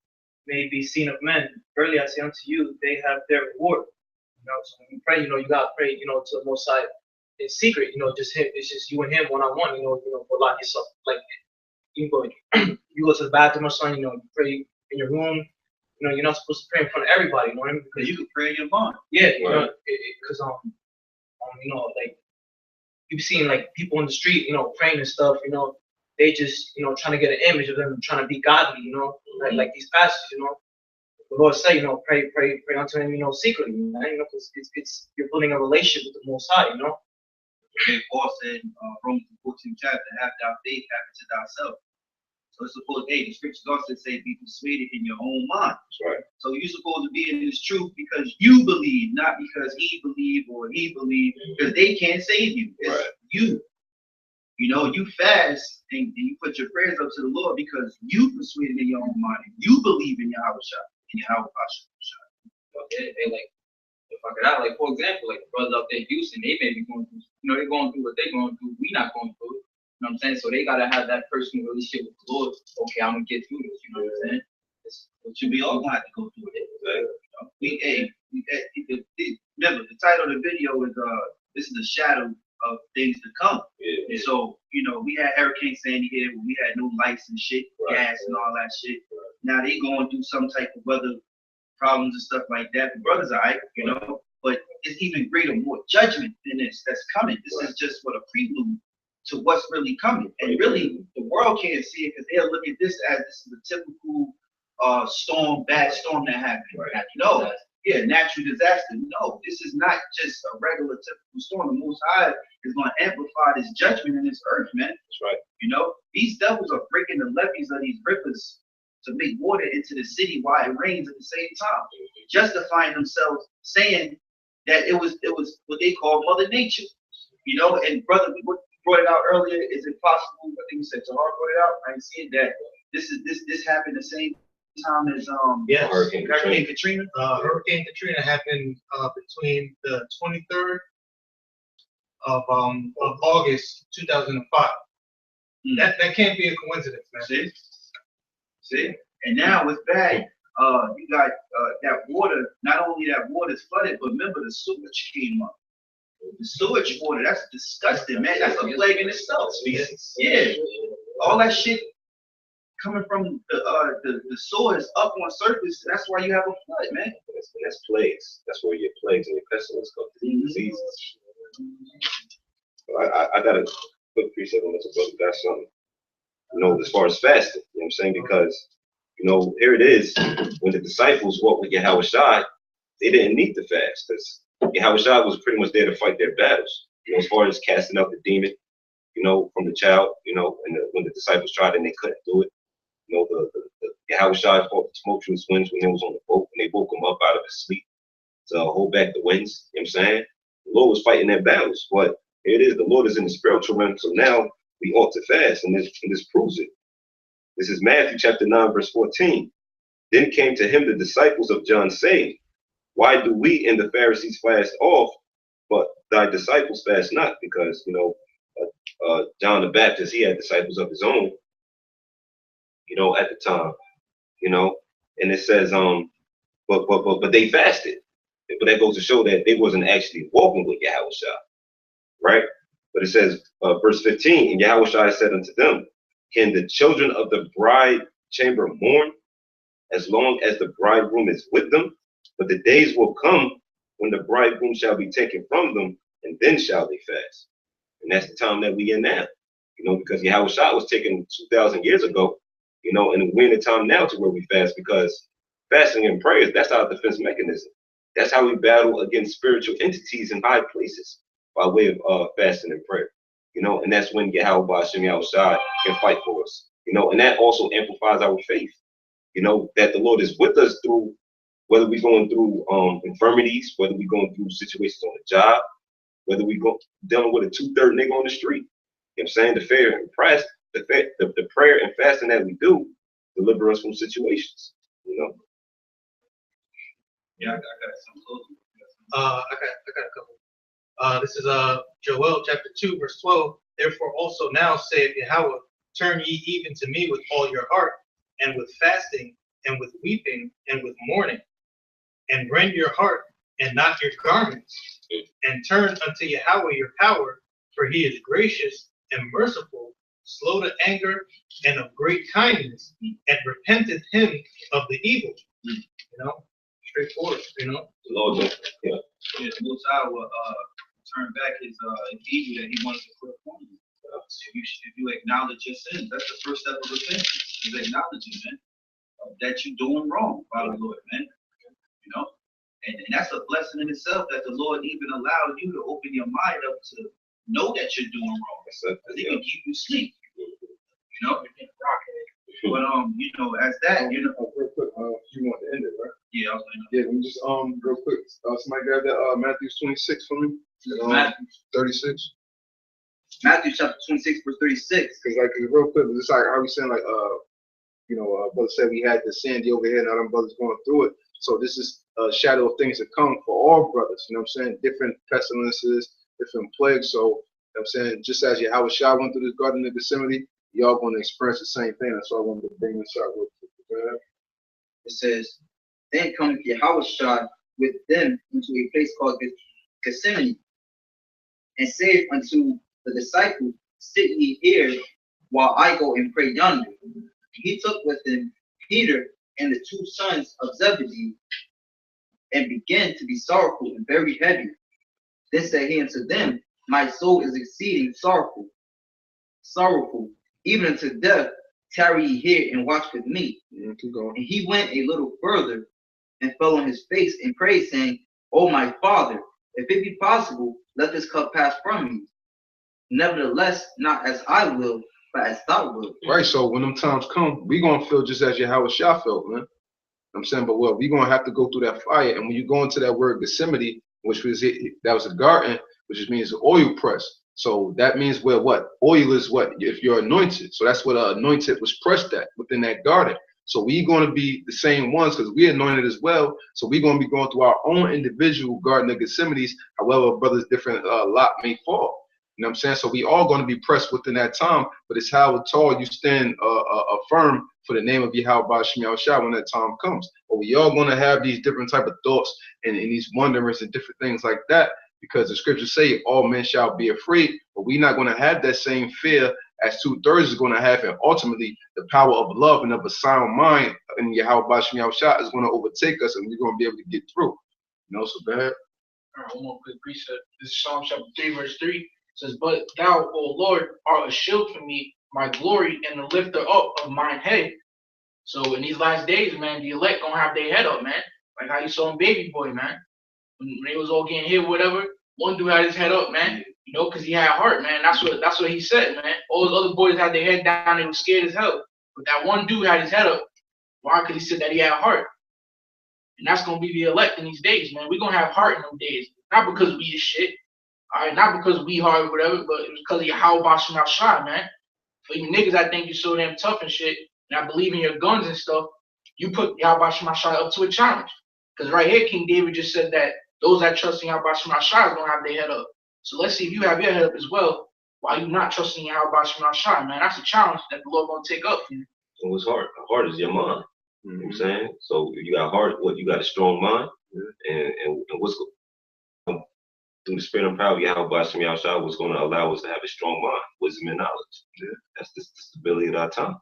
may be seen of men. Verily I say unto you, they have their reward. So when you pray, you gotta pray, to the Most High in secret. Just him. It's just you and him one on one. Go lock yourself. Like you go to the bathroom or something. You pray in your room. You're not supposed to pray in front of everybody. You know what I mean? Because you can pray in your barn. Yeah, because like you've seen like people in the street, praying and stuff. They just trying to get an image of them trying to be godly. Like these pastors. The Lord say, pray unto him, secretly, man. Because it's you're building a relationship with the Most High. Paul said in Romans 14th chapter, have thou faith, have it to thyself. So it's supposed, the scriptures also say, be persuaded in your own mind. That's right. So you're supposed to be in this truth because you believe, not because he believed or he believed, because they can't save you. It's right. You. You fast and you put your prayers up to the Lord because you persuaded in your own mind. You believe in Yahweh Shah, in Yahweh Shah. They like, if I could add, like, for example, like the brothers up there in Houston, they may be going through, they're going through what they're going through. We not going through it. You know what I'm saying? So they gotta have that personal relationship with the Lord. Okay, I'm gonna get through this. You know what I'm saying? It should be all God to go through it. Remember, the title of the video is this is a shadow of things to come. Yeah. And so, we had Hurricane Sandy here when we had no lights and shit, gas and all that shit. Now they going through some type of weather problems and stuff like that. The brothers are alright, but it's even greater, more judgment than this that's coming. This is just what a prelude to what's really coming. And really, the world can't see it because they'll look at this as this is a typical bad storm that happened. Right. No, natural disaster. No, this is not just a regular typical storm. The Most High is going to amplify this judgment in this earth, man. That's right. These devils are breaking the levees of these rivers to make water into the city while it rains at the same time, justifying themselves, saying that it was what they call Mother Nature. And brother, we brought it out earlier. Is it possible? I think you said Tahar brought it out. I ain't seen that. This happened the same time as Yes. Hurricane Katrina. Hurricane Katrina happened between the 23rd of August 2005. That can't be a coincidence, man. See, and now it's bad. You got that water. Not only that water is flooded, but remember the sewage came up. The sewage water, that's disgusting, man. That's a plague in itself. Yeah, all that shit coming from the sewers up on surface. That's why you have a flood, man. That's plagues. That's where your plagues and your pestilence come through. Diseases. I got a quick precept on this, brother. That's something. As far as fasting, you know what I'm saying? Because here it is. When the disciples walked with Yahweh Shai, they didn't need to fast because Yahweh Shai was pretty much there to fight their battles. As far as casting out the demon, from the child, and when the disciples tried and they couldn't do it, the Yahweh Shai fought the tumultuous winds when they was on the boat and they woke him up out of his sleep to hold back the winds. You know what I'm saying? The Lord was fighting their battles, but here it is. The Lord is in the spiritual realm, so now we ought to fast, and this proves it. This is Matthew chapter 9, verse 14. Then came to him the disciples of John, saying, why do we and the Pharisees fast off, but thy disciples fast not? Because, John the Baptist, he had disciples of his own, at the time, and it says, but they fasted. But that goes to show that they wasn't actually walking with Yahweh Shai, right? But it says, verse 15, and Yahweh Shai said unto them, can the children of the bride chamber mourn as long as the bridegroom is with them? But the days will come when the bridegroom shall be taken from them, and then shall they fast. And that's the time that we in now, because Yahweh Shai was taken 2,000 years ago, and we're in the time now to where we fast, because fasting and prayers, that's our defense mechanism. That's how we battle against spiritual entities in high places, by way of fasting and prayer, and that's when Yahweh Ba'ashem Yahweh Shai can fight for us, and that also amplifies our faith, that the Lord is with us through, whether we're going through infirmities, whether we're going through situations on the job, whether we go dealing with a 2/3 nigga on the street. You know what I'm saying? The prayer and fasting that we do deliver us from situations, Yeah, I got some closing. I got a couple. This is Joel chapter 2, verse 12. Therefore also now saith Yahweh, turn ye even to me with all your heart, and with fasting, and with weeping, and with mourning, and rend your heart, and not your garments, and turn unto Yahweh your power, for he is gracious and merciful, slow to anger, and of great kindness, and repenteth him of the evil. Straightforward, The Lord, Yeah, the Most High will turn back his evil that he wanted to put upon you. If you acknowledge your sins, that's the first step of repentance, is acknowledging, man, that you're doing wrong by the Lord, man. And that's a blessing in itself, that the Lord even allowed you to open your mind up to know that you're doing wrong. Because he can keep you asleep. But as that, real quick, you want to end it, right? Yeah, I was gonna. Yeah, let me just real quick. Somebody grab that Matthew 26 for me. Matthew 36. Matthew chapter 26, verse 36. Because real quick, it's like how we saying brother said we had the Sandy over here, now them brothers going through it. So this is a shadow of things to come for all brothers. You know what I'm saying? Different pestilences, different plagues. So you know what I'm saying, just as Yahweh Shai went through this garden of Gethsemane, y'all going to experience the same thing. That's why I wanted to bring this out with you. It says, then cometh Yahweh Shai with them into a place called Gethsemane, and saith unto the disciples, sit ye here while I go and pray yonder. He took with him Peter and the 2 sons of Zebedee, and began to be sorrowful and very heavy. Then said he unto them, my soul is exceeding sorrowful, even unto death. Tarry ye here and watch with me. Keep going. And he went a little further and fell on his face and prayed, saying, O my Father, if it be possible, let this cup pass from me. Nevertheless, not as I will, but as thou wilt. Right, so when them times come, we going to feel just as Yahweh Shai felt, man. I'm saying, but we going to have to go through that fire. And when you go into that word Gethsemane, which was that was a garden, which just means oil press. So that means where what? Oil is what? If you're anointed. So that's what anointed was pressed at within that garden. So we going to be the same ones because we anointed as well. So we're going to be going through our own individual garden of Gethsemane's, however brothers different lot may fall. You know what I'm saying? So we all going to be pressed within that time, but it's how tall you stand firm for the name of Yahweh Ba'ashem Yahweh Shai when that time comes. But we all going to have these different type of thoughts and these wonderings and different things like that, because the scriptures say all men shall be afraid, but we're not going to have that same fear as 2/3 is going to have, and ultimately the power of love and of a sound mind in Yahweh Ba'ashem Yahweh Shai is going to overtake us, and we're going to be able to get through. So go ahead. All right, one more quick precept. This is Psalm chapter 3, verse 3. It says, but thou, O Lord, art a shield for me, my glory, and the lifter up of mine head. So in these last days, man, the elect gonna have their head up, man. Like how you saw in Baby Boy, man. When they was all getting hit, whatever, one dude had his head up, man. Because he had heart, man. That's what he said, man. All the other boys had their head down, they were scared as hell. But that one dude had his head up. Why? Because he said that he had heart. And that's gonna be the elect in these days, man. We're gonna have heart in them days. Not because we is shit. All right, not because we hard or whatever, but it was because of your how Ba'ashem Yahweh Shai, man. For you niggas, I think you so damn tough and shit, and I believe in your guns and stuff, you put Yahweh Ba'ashem Yahweh Shai up to a challenge. Because right here, King David just said that those that trust in Yahweh Ba'ashem Yahweh Shai is gonna have their head up. So let's see if you have your head up as well. Why you not trusting Yahweh Ba'ashem Yahweh Shai, man? That's a challenge that the Lord gonna take up for you. So it's heart. Heart is your mind. You know what I'm saying? So if you got heart, you got a strong mind. And what's through the spirit and power of Yahweh Bashim Yahushua was going to allow us to have a strong mind, wisdom, and knowledge. That's the stability of our time.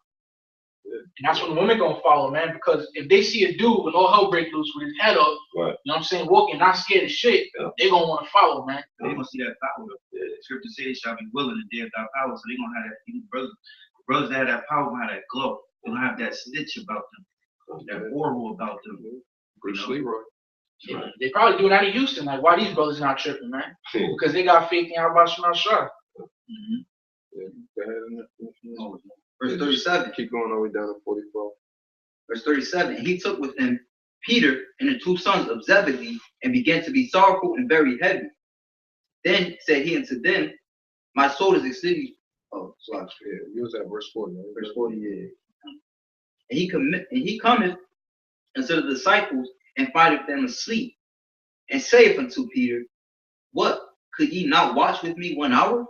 And that's when the women gonna follow, man, because if they see a dude with all hell break loose with his head up, Right. you know what I'm saying, walking, not scared of shit, they gonna want to follow, man. They gonna see that power. The scripture says they shall be willing to dare without power. So they gonna have that brothers that have that power gonna have that glow. They're gonna have that stitch about them, that aura about them. Bruce Leroy. Yeah, they probably doing that in Houston. Like, why these brothers not tripping, man? Because they got faith in Yahweh Shema Shah. Yeah, go ahead. Verse 37. Keep going all the way down to 44. Verse 37. And he took with him Peter and the 2 sons of Zebedee, and began to be sorrowful and very heavy. Then said he unto them, my soul is exceeding. Oh, sorry. Yeah, you was at verse 40. Right? Verse 40. Yeah. And he cometh unto the disciples, and findeth them asleep, and saith unto Peter, what, could ye not watch with me 1 hour?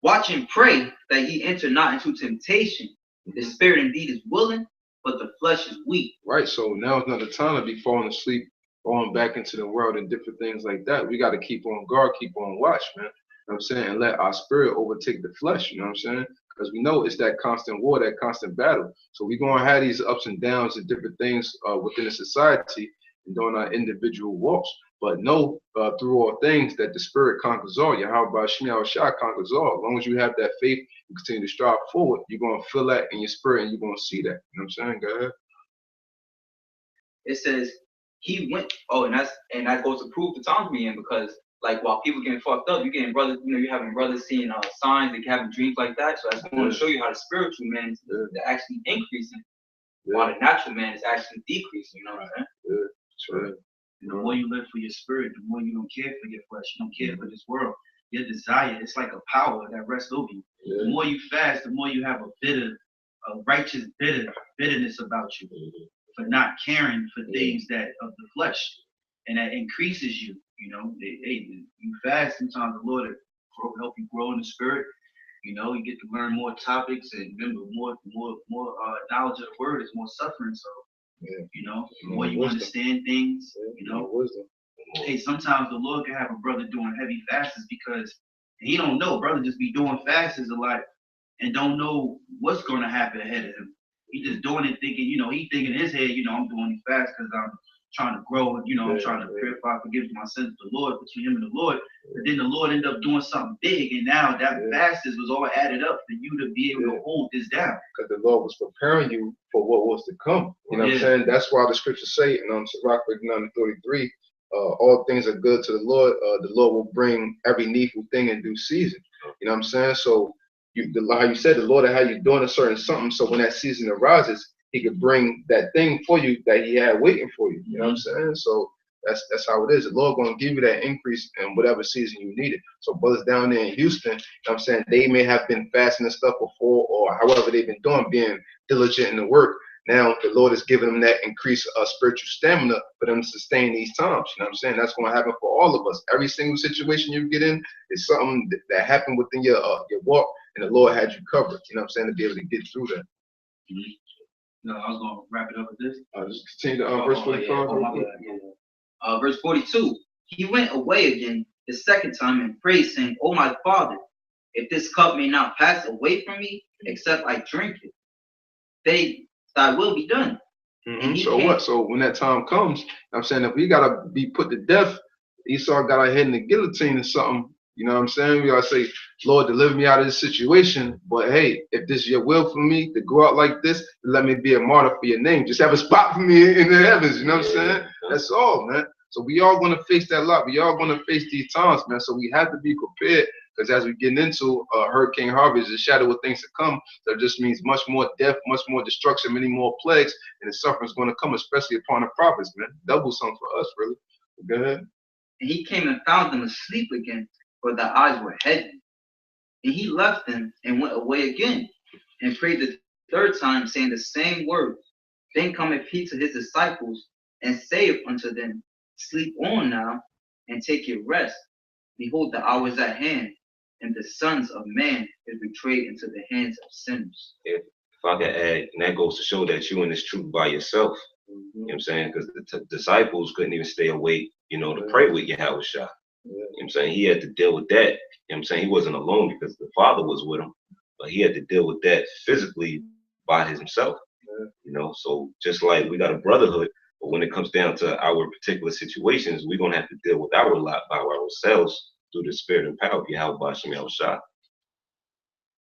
Watch and pray that ye enter not into temptation. The spirit indeed is willing, but the flesh is weak. Right, so now is not the time to be falling asleep, going back into the world and different things like that. We got to keep on guard, keep on watch, man. You know what I'm saying? And let our spirit overtake the flesh, you know what I'm saying? Because we know it's that constant war, that constant battle. So we're going to have these ups and downs and different things within the society and doing our individual walks. But know through all things that the spirit conquers all. Yahweh Shema Shah conquers all. As long as you have that faith and continue to strive forward, you're going to feel that in your spirit and you're going to see that. You know what I'm saying? Go ahead. It says he went. Oh, and that goes to prove the times we in, because like while people getting fucked up, you're getting brothers. You know, you're having brothers seeing signs, like having dreams like that. So that's going to show you how the spiritual man is actually increasing, while the natural man is actually decreasing. You know what I'm saying? That's right. And the more you live for your spirit, the more you don't care for your flesh, you don't care for this world. Your desire, it's like a power that rests over you. The more you fast, the more you have a righteous bitterness about you for not caring for things that of the flesh, and that increases you. You know, you fast. Sometimes the Lord will help you grow in the spirit. You know, you get to learn more topics, and remember, more knowledge of the word is more suffering. So. You know, the more you understand things, you know. Hey, sometimes the Lord can have a brother doing heavy fasts because he don't know. Brother just be doing fasts a lot and don't know what's going to happen ahead of him. He just doing it thinking, you know, he thinking in his head, you know, I'm doing these fasts because I'm trying to grow, you know, I'm trying to purify, forgive my sins to the Lord, between him and the Lord. But then the Lord ended up doing something big, and now that fast was all added up for you to be able to hold this down. Because the Lord was preparing you for what was to come. You know what I'm saying? That's why the scriptures say in Sirach 39:33, all things are good to the Lord. The Lord will bring every needful thing in due season. You know what I'm saying? So how you said, the Lord will have you doing a certain something, so when that season arises, he could bring that thing for you that he had waiting for you. You know what I'm saying? So that's how it is. The Lord gonna give you that increase in whatever season you need it. So brothers down there in Houston, you know what I'm saying, they may have been fasting and stuff before, or however they've been doing, being diligent in the work. Now the Lord is giving them that increased spiritual stamina for them to sustain these times. You know what I'm saying? That's gonna happen for all of us. Every single situation you get in is something that happened within your walk, and the Lord had you covered. You know what I'm saying? To be able to get through that. No, I was going to wrap it up with this. Just continue to verse 45. Verse 42. He went away again the second time and prayed, saying, O my Father, if this cup may not pass away from me, except I drink it, thy will be done. So what? So when that time comes, I'm saying, if we gotta be put to death, Esau got our head in the guillotine or something. You know what I'm saying? We gotta say, Lord, deliver me out of this situation. But hey, if this is your will for me to go out like this, let me be a martyr for your name. Just have a spot for me in the heavens. You know what I'm saying? That's all, man. So we all gonna face that lot. We all gonna face these times, man. So we have to be prepared, because as we get into Hurricane Harvey is a shadow of things to come. That just means much more death, much more destruction, many more plagues, and the suffering is gonna come, especially upon the prophets, man. Double something for us, really. Go ahead. And he came and found them asleep again, for their eyes were heavy. And he left them and went away again, and prayed the third time, saying the same words. Then cometh he to his disciples, and saith unto them, Sleep on now, and take your rest. Behold, the hour is at hand, and the sons of man is betrayed into the hands of sinners. If I could add, and that goes to show that you in this truth by yourself. You know what I'm saying? Because the disciples couldn't even stay awake, to pray with Yahweh Shah. You know what I'm saying? He had to deal with that. You know what I'm saying? He wasn't alone because the Father was with him, but he had to deal with that physically by himself. So just like we got a brotherhood, but when it comes down to our particular situations, we're gonna have to deal with our lot by ourselves through the spirit and power of Yahweh Bashem Yahweh Shah.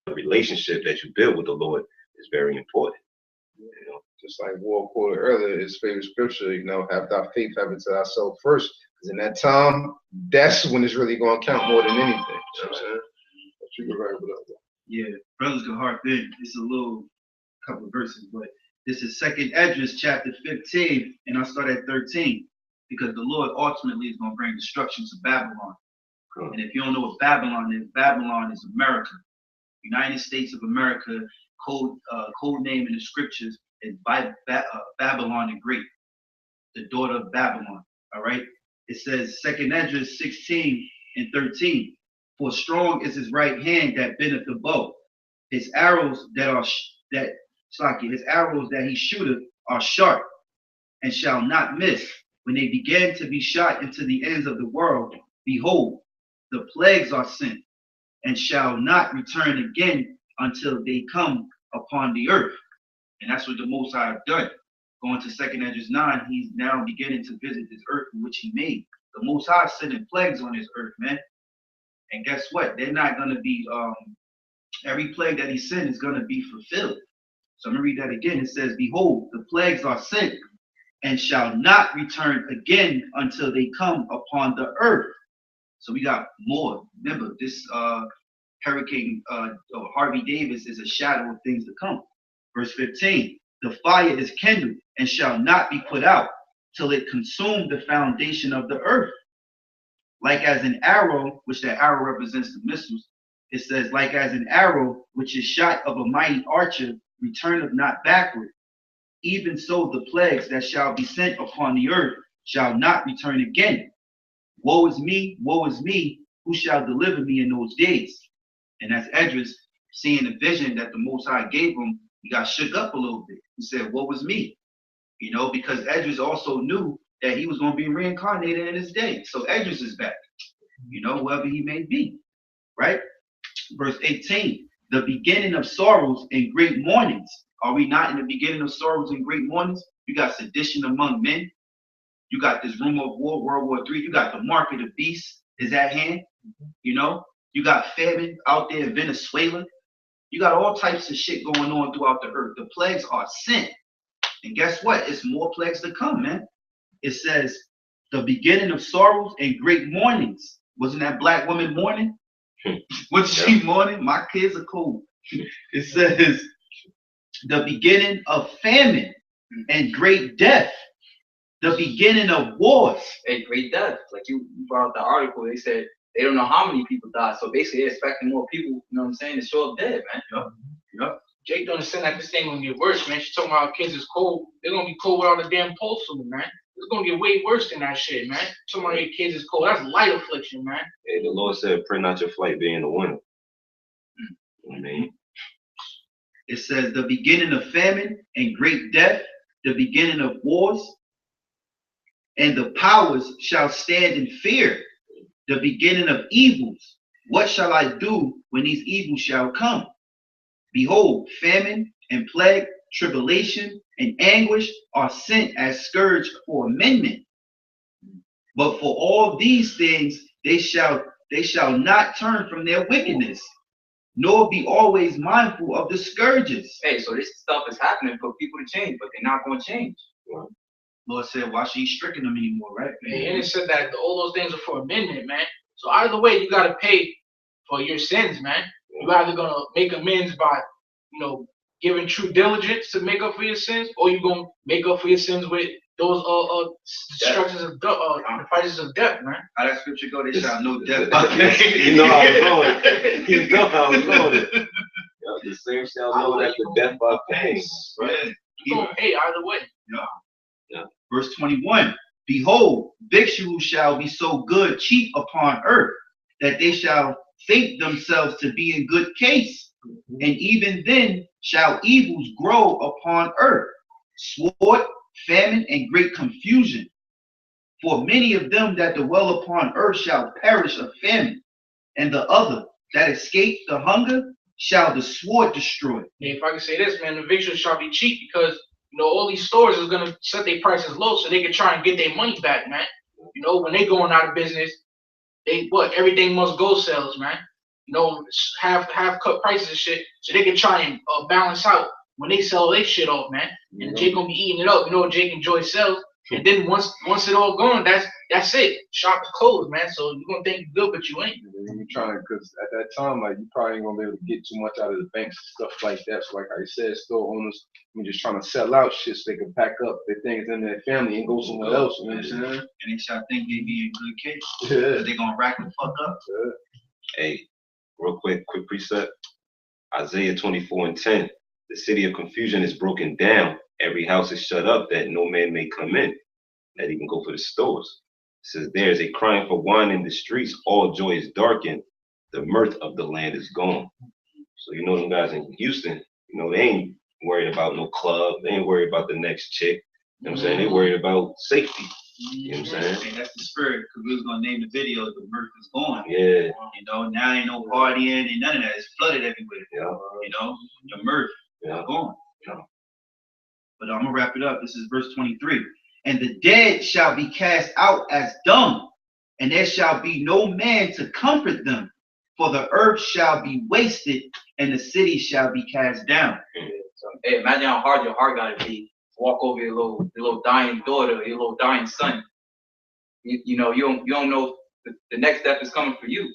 The relationship that you build with the Lord is very important. Just like Ward quoted earlier, his favorite scripture, have thy faith, have it to thyself first. Because in that time, that's when it's really going to count more than anything. You know what I'm saying? But you can write it up. Yeah, brothers can harp in. It's a little couple of verses, but this is 2nd Esdras chapter 15, and I'll start at 13, because the Lord ultimately is going to bring destruction to Babylon. And if you don't know what Babylon is America. United States of America, code name in the scriptures is Babylon the Great, the daughter of Babylon. All right. It says 2nd Esdras 16 and 13. For strong is his right hand that bendeth the bow. His arrows that he shooteth are sharp and shall not miss. When they begin to be shot into the ends of the world, behold, the plagues are sent and shall not return again until they come upon the earth. And that's what the Most High have done. Going to 2nd Esdras 9, he's now beginning to visit this earth in which he made. The Most High sending plagues on this earth, man. And guess what? They're not going to be, every plague that he sent is going to be fulfilled. So I'm going to read that again. It says, behold, the plagues are sent and shall not return again until they come upon the earth. So we got more. Remember, this hurricane, Harvey Davis, is a shadow of things to come. Verse 15, the fire is kindled and shall not be put out till it consume the foundation of the earth. Like as an arrow, which that arrow represents the missiles, it says, like as an arrow which is shot of a mighty archer, returneth not backward. Even so the plagues that shall be sent upon the earth shall not return again. Woe is me, who shall deliver me in those days? And that's Esdras seeing the vision that the Most High gave him. He got shook up a little bit. He said, woe is me. Because Esdras also knew that he was going to be reincarnated in his day. So Esdras is back, whoever he may be, right? Verse 18, the beginning of sorrows and great mournings. Are we not in the beginning of sorrows and great mournings? You got sedition among men. You got this rumor of war, World War III. You got the mark of the beast is at hand. You got famine out there in Venezuela. You got all types of shit going on throughout the earth. The plagues are sent. And guess what? It's more plagues to come, man. It says the beginning of sorrows and great mournings. Wasn't that black woman mourning? What's she mourning? My kids are cool. It says the beginning of famine and great death. The beginning of wars. Hey, great death. Like you brought up the article, they said they don't know how many people died. So basically they're expecting more people, to show up dead, man. Yup. Jake don't understand that this thing gonna get worse, man. She's talking about how kids is cold. They're gonna be cold without a damn pulse soon, man. It's gonna get way worse than that shit, man. Talking about your kids is cold. That's light affliction, man. Hey, the Lord said, pray not your flight be in the winter. I mean, it says the beginning of famine and great death, the beginning of wars, and the powers shall stand in fear, the beginning of evils. What shall I do when these evils shall come? Behold, famine and plague, tribulation and anguish are sent as scourge for amendment. But for all these things they shall not turn from their wickedness, nor be always mindful of the scourges. Hey, so this stuff is happening for people to change, but they're not going to change. Lord said, why should he stricken them anymore, right? And it said that all those things are for amendment, man. So either way, you got to pay for your sins, man. You're either going to make amends by, giving true diligence to make up for your sins, or you're going to make up for your sins with those destructions of the prices of death, man. How that scripture go? They shall know death. You know how it's going. The same shall know that the death by pain. Right. You're going to pay either way. Yeah. Verse 21, behold, victuals shall be so good cheap upon earth, that they shall think themselves to be in good case. And even then shall evils grow upon earth, sword, famine and great confusion. For many of them that dwell upon earth shall perish of famine, and the other that escape the hunger shall the sword destroy. Yeah, if I can say this, man, the victuals shall be cheap because all these stores is gonna set their prices low so they can try and get their money back, man. When they going out of business, everything must go sales, man. Half cut prices and shit, so they can try and balance out when they sell their shit off, man. And Jake gonna be eating it up. Jake enjoy sales. And then once it all gone, that's it. Shop is closed, man. So you're gonna think you're good, but you ain't. You're trying, because at that time, like, you probably ain't gonna be able to get too much out of the banks and stuff like that. So like I said, store owners, you're just trying to sell out shit so they can pack up their things in their family and go somewhere else. You know what I'm saying? And they shall think they be in good case. Yeah. They gonna rack the fuck up. Yeah. Hey, real quick precept. Isaiah 24:10. The city of confusion is broken down. Every house is shut up that no man may come in, that he can go for the stores. It says there is a crying for wine in the streets. All joy is darkened. The mirth of the land is gone. So them guys in Houston, they ain't worried about no club. They ain't worried about the next chick. You know what I'm saying? They worried about safety. You know what I'm saying? And that's the spirit, because we was gonna name the video "The Mirth Is Gone." Yeah. Now ain't no partying and none of that. It's flooded everywhere. Yeah. The mirth is gone. Yeah. But I'm gonna wrap it up. This is verse 23. And the dead shall be cast out as dung, and there shall be no man to comfort them. For the earth shall be wasted, and the city shall be cast down. Hey, imagine how hard your heart gotta be to walk over your little dying daughter, your little dying son. You don't know the next step is coming for you.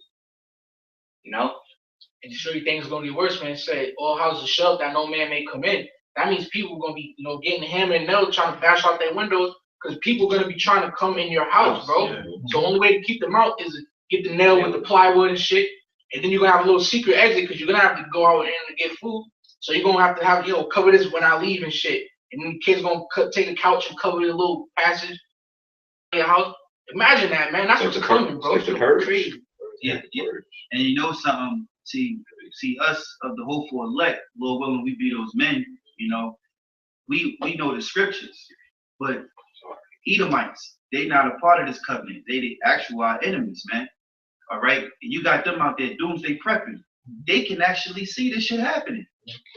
And to show you things are gonna be worse, man. It said all houses shut that no man may come in. That means people are gonna be, getting hammer and nail trying to bash out their windows because people are gonna be trying to come in your house, bro. Yeah. So the only way to keep them out is to get the nail with the plywood and shit. And then you're gonna have a little secret exit because you're gonna have to go out and get food. So you're gonna have to cover this when I leave and shit. And then the kids gonna take a couch and cover the little passage in your house. Imagine that, man. That's what's coming, bro. It's crazy. Yeah. And you know something? See us of the hopeful elect, Lord willing, we be those men. We know the scriptures, but Edomites, they not a part of this covenant. They the actual our enemies, man. All right, you got them out there doomsday prepping. They can actually see this shit happening.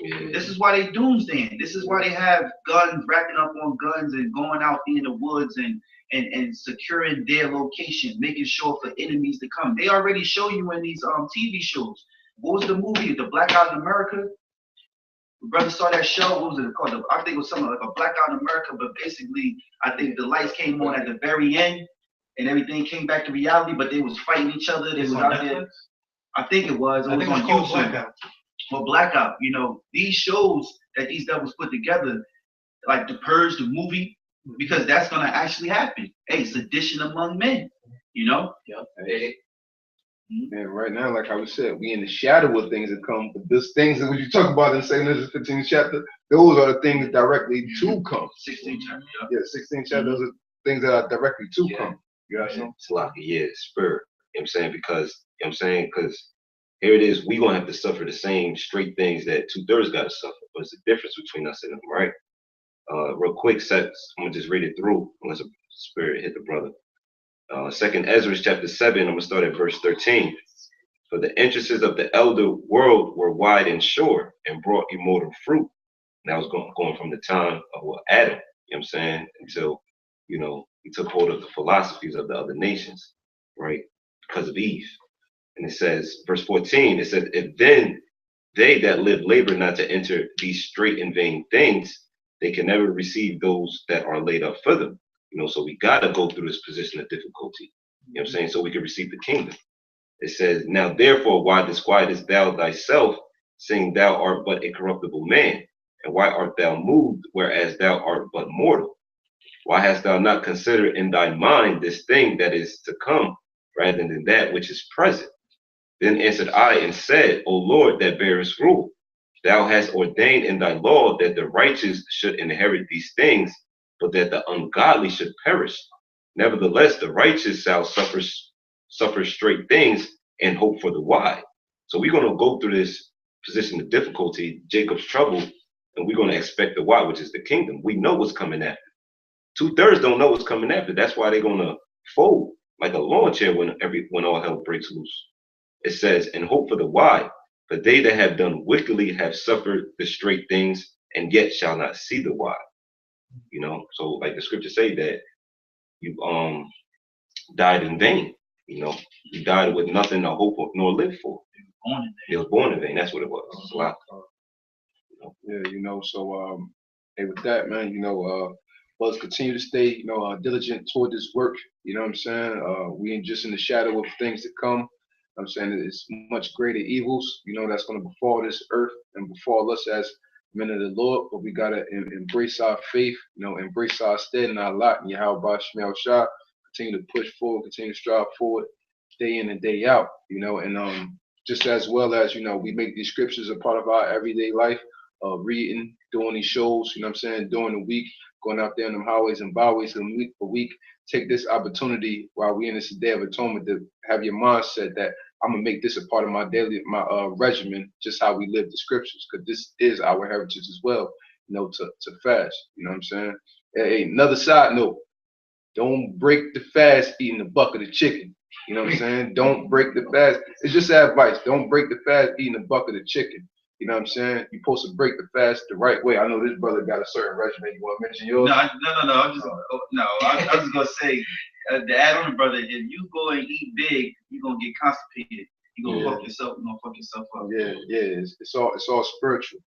Yeah. This is why they doomsdaying. This is why they have guns, racking up on guns and going out in the woods and securing their location, making sure for enemies to come. They already show you in these TV shows. What was the movie? The Blackout in America. My brother saw that show. What was it called? I think it was something like a Blackout in America, but basically, I think the lights came on at the very end, and everything came back to reality. But they was fighting each other. They was out there. I think it was. It was on YouTube. Blackout. Well, Blackout. These shows that these devils put together, like The Purge, the movie, because that's gonna actually happen. Hey, sedition among men. Yeah. And right now, like how we said, we in the shadow of things that come. But those things that you talk about in 2 15th chapter, those are the things directly to come. 16th chapter. Yeah, 16th chapter. Those are things that are directly to come. You know what I'm saying? It's like spirit. You know what I'm saying? Because here it is, we gonna have to suffer the same straight things that 2/3 gotta suffer. But it's the difference between us and them, right? Real quick, I'm gonna just read it through unless a spirit hit the brother. 2nd Ezra chapter 7, I'm gonna start at verse 13. For the entrances of the elder world were wide and sure and brought immortal fruit. And that was going from the time of Adam, you know what I'm saying, until, he took hold of the philosophies of the other nations, right? Because of Eve. And it says, verse 14, it says, if then they that live labor not to enter these straight and vain things, they can never receive those that are laid up for them. So we got to go through this position of difficulty, you know what I'm saying, so we can receive the kingdom. It says, now therefore, why disquietest thou thyself, saying thou art but a corruptible man? And why art thou moved, whereas thou art but mortal? Why hast thou not considered in thy mind this thing that is to come, rather than that which is present? Then answered I and said, O Lord, that bearest rule, thou hast ordained in thy law that the righteous should inherit these things, but that the ungodly should perish. Nevertheless, the righteous shall suffer straight things and hope for the wide. So we're going to go through this position of difficulty, Jacob's trouble, and we're going to expect the wide, which is the kingdom. We know what's coming after. 2/3 don't know what's coming after. That's why they're gonna fold like a lawn chair when all hell breaks loose. It says, and hope for the why. For they that have done wickedly have suffered the straight things, and yet shall not see the why. You know, so like the scriptures say that you died in vain. You know, you died with nothing to hope for nor live for. He was born in vain. That's what it was. It's a lot. Yeah, you know, so hey, with that, man, you know, let's continue to stay, you know, diligent toward this work. You know what I'm saying? We ain't just in the shadow of things to come. I'm saying it's much greater evils, you know, that's going to befall this earth and befall us as men of the Lord. But we got to embrace our faith, you know, embrace our stead and our lot. And Yahweh Shemel Shah, continue to push forward, continue to strive forward day in and day out, you know, and just as well as, you know, we make these scriptures a part of our everyday life, reading, doing these shows, you know what I'm saying, during the week, going out there in them highways and byways a week. Take this opportunity while we in this Day of Atonement to have your mindset that I'm gonna make this a part of my regimen, just how we live the scriptures, because this is our heritage as well, you know, to fast. You know what I'm saying? Hey, another side note, don't break the fast eating the bucket of chicken. You know what I'm saying? Don't break the fast. It's just advice. Don't break the fast eating a bucket of chicken. You know what I'm saying? You're supposed to break the fast the right way. I know this brother got a certain regimen. You want to mention yours? No. I'm just gonna say to add on the brother, if you go and eat big, you're gonna get constipated. You're gonna fuck yourself. You're gonna fuck yourself up. Yeah. It's all spiritual.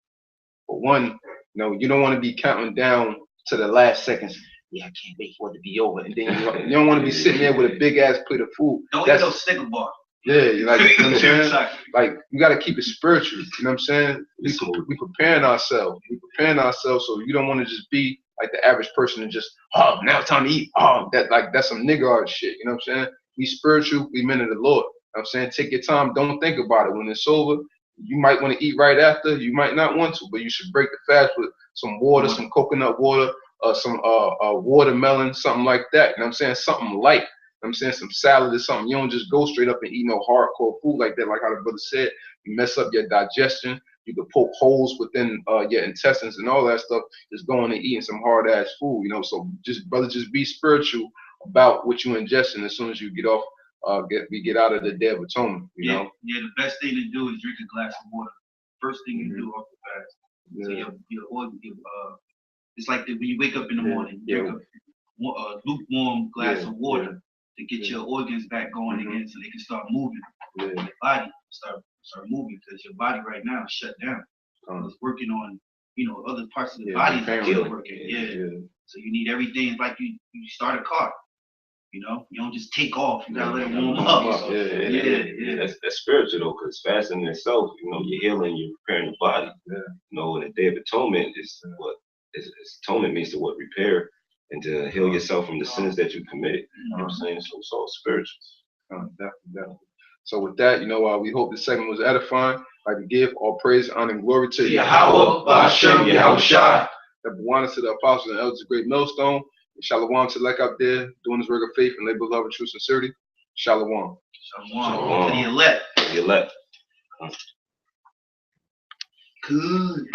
But one, you know, you don't want to be counting down to the last seconds. Yeah, I can't wait for it to be over. And then you don't want to be sitting there with a big ass plate of food. Don't eat no Snicker bar. Yeah, you know what I'm saying? Like, you got to keep it spiritual. You know what I'm saying? We preparing ourselves. We preparing ourselves, so you don't want to just be like the average person and just, oh, now it's time to eat. Oh, that's some nigga art shit. You know what I'm saying? Be spiritual. Be men of the Lord. You know what I'm saying? Take your time. Don't think about it. When it's over, you might want to eat right after. You might not want to, but you should break the fast with some water, some coconut water, some watermelon, something like that. You know what I'm saying? Something light. I'm saying some salad or something. You don't just go straight up and eat no hardcore food like that, like how the brother said. You mess up your digestion. You could poke holes within your intestines and all that stuff. Just going and eating some hard ass food, you know. So just be spiritual about what you ingesting as soon as you get off. We get out of the Day of Atonement. You know. Yeah. The best thing to do is drink a glass of water. First thing you do off the fast. Yeah. So it's like when you wake up in the morning. Drink a lukewarm glass of water. To get your organs back going again, so they can start moving. Your body start moving, because your body right now is shut down. It's working on, you know, other parts of the body that are working. So you need everything. It's like you start a car. You know, you don't just take off. You gotta let it warm up. So, That's spiritual though, because fasting in itself, you know, you're healing, you're preparing your body. You know, and the Day of Atonement is atonement means to repair. And to heal yourself from the sins that you committed. You know what I'm saying? So it's all spiritual. Definitely. So with that, you know, we hope this segment was edifying. I'd like to give all praise, honor, and glory to Yahweh, Bashem, Yahweh Shai. The Bwana to the apostles and elders of Great Millstone. And Shalom to Lek out there, doing this work of faith and labor of love and true sincerity. Shalom. Shalom. To the elect. To the elect. Good.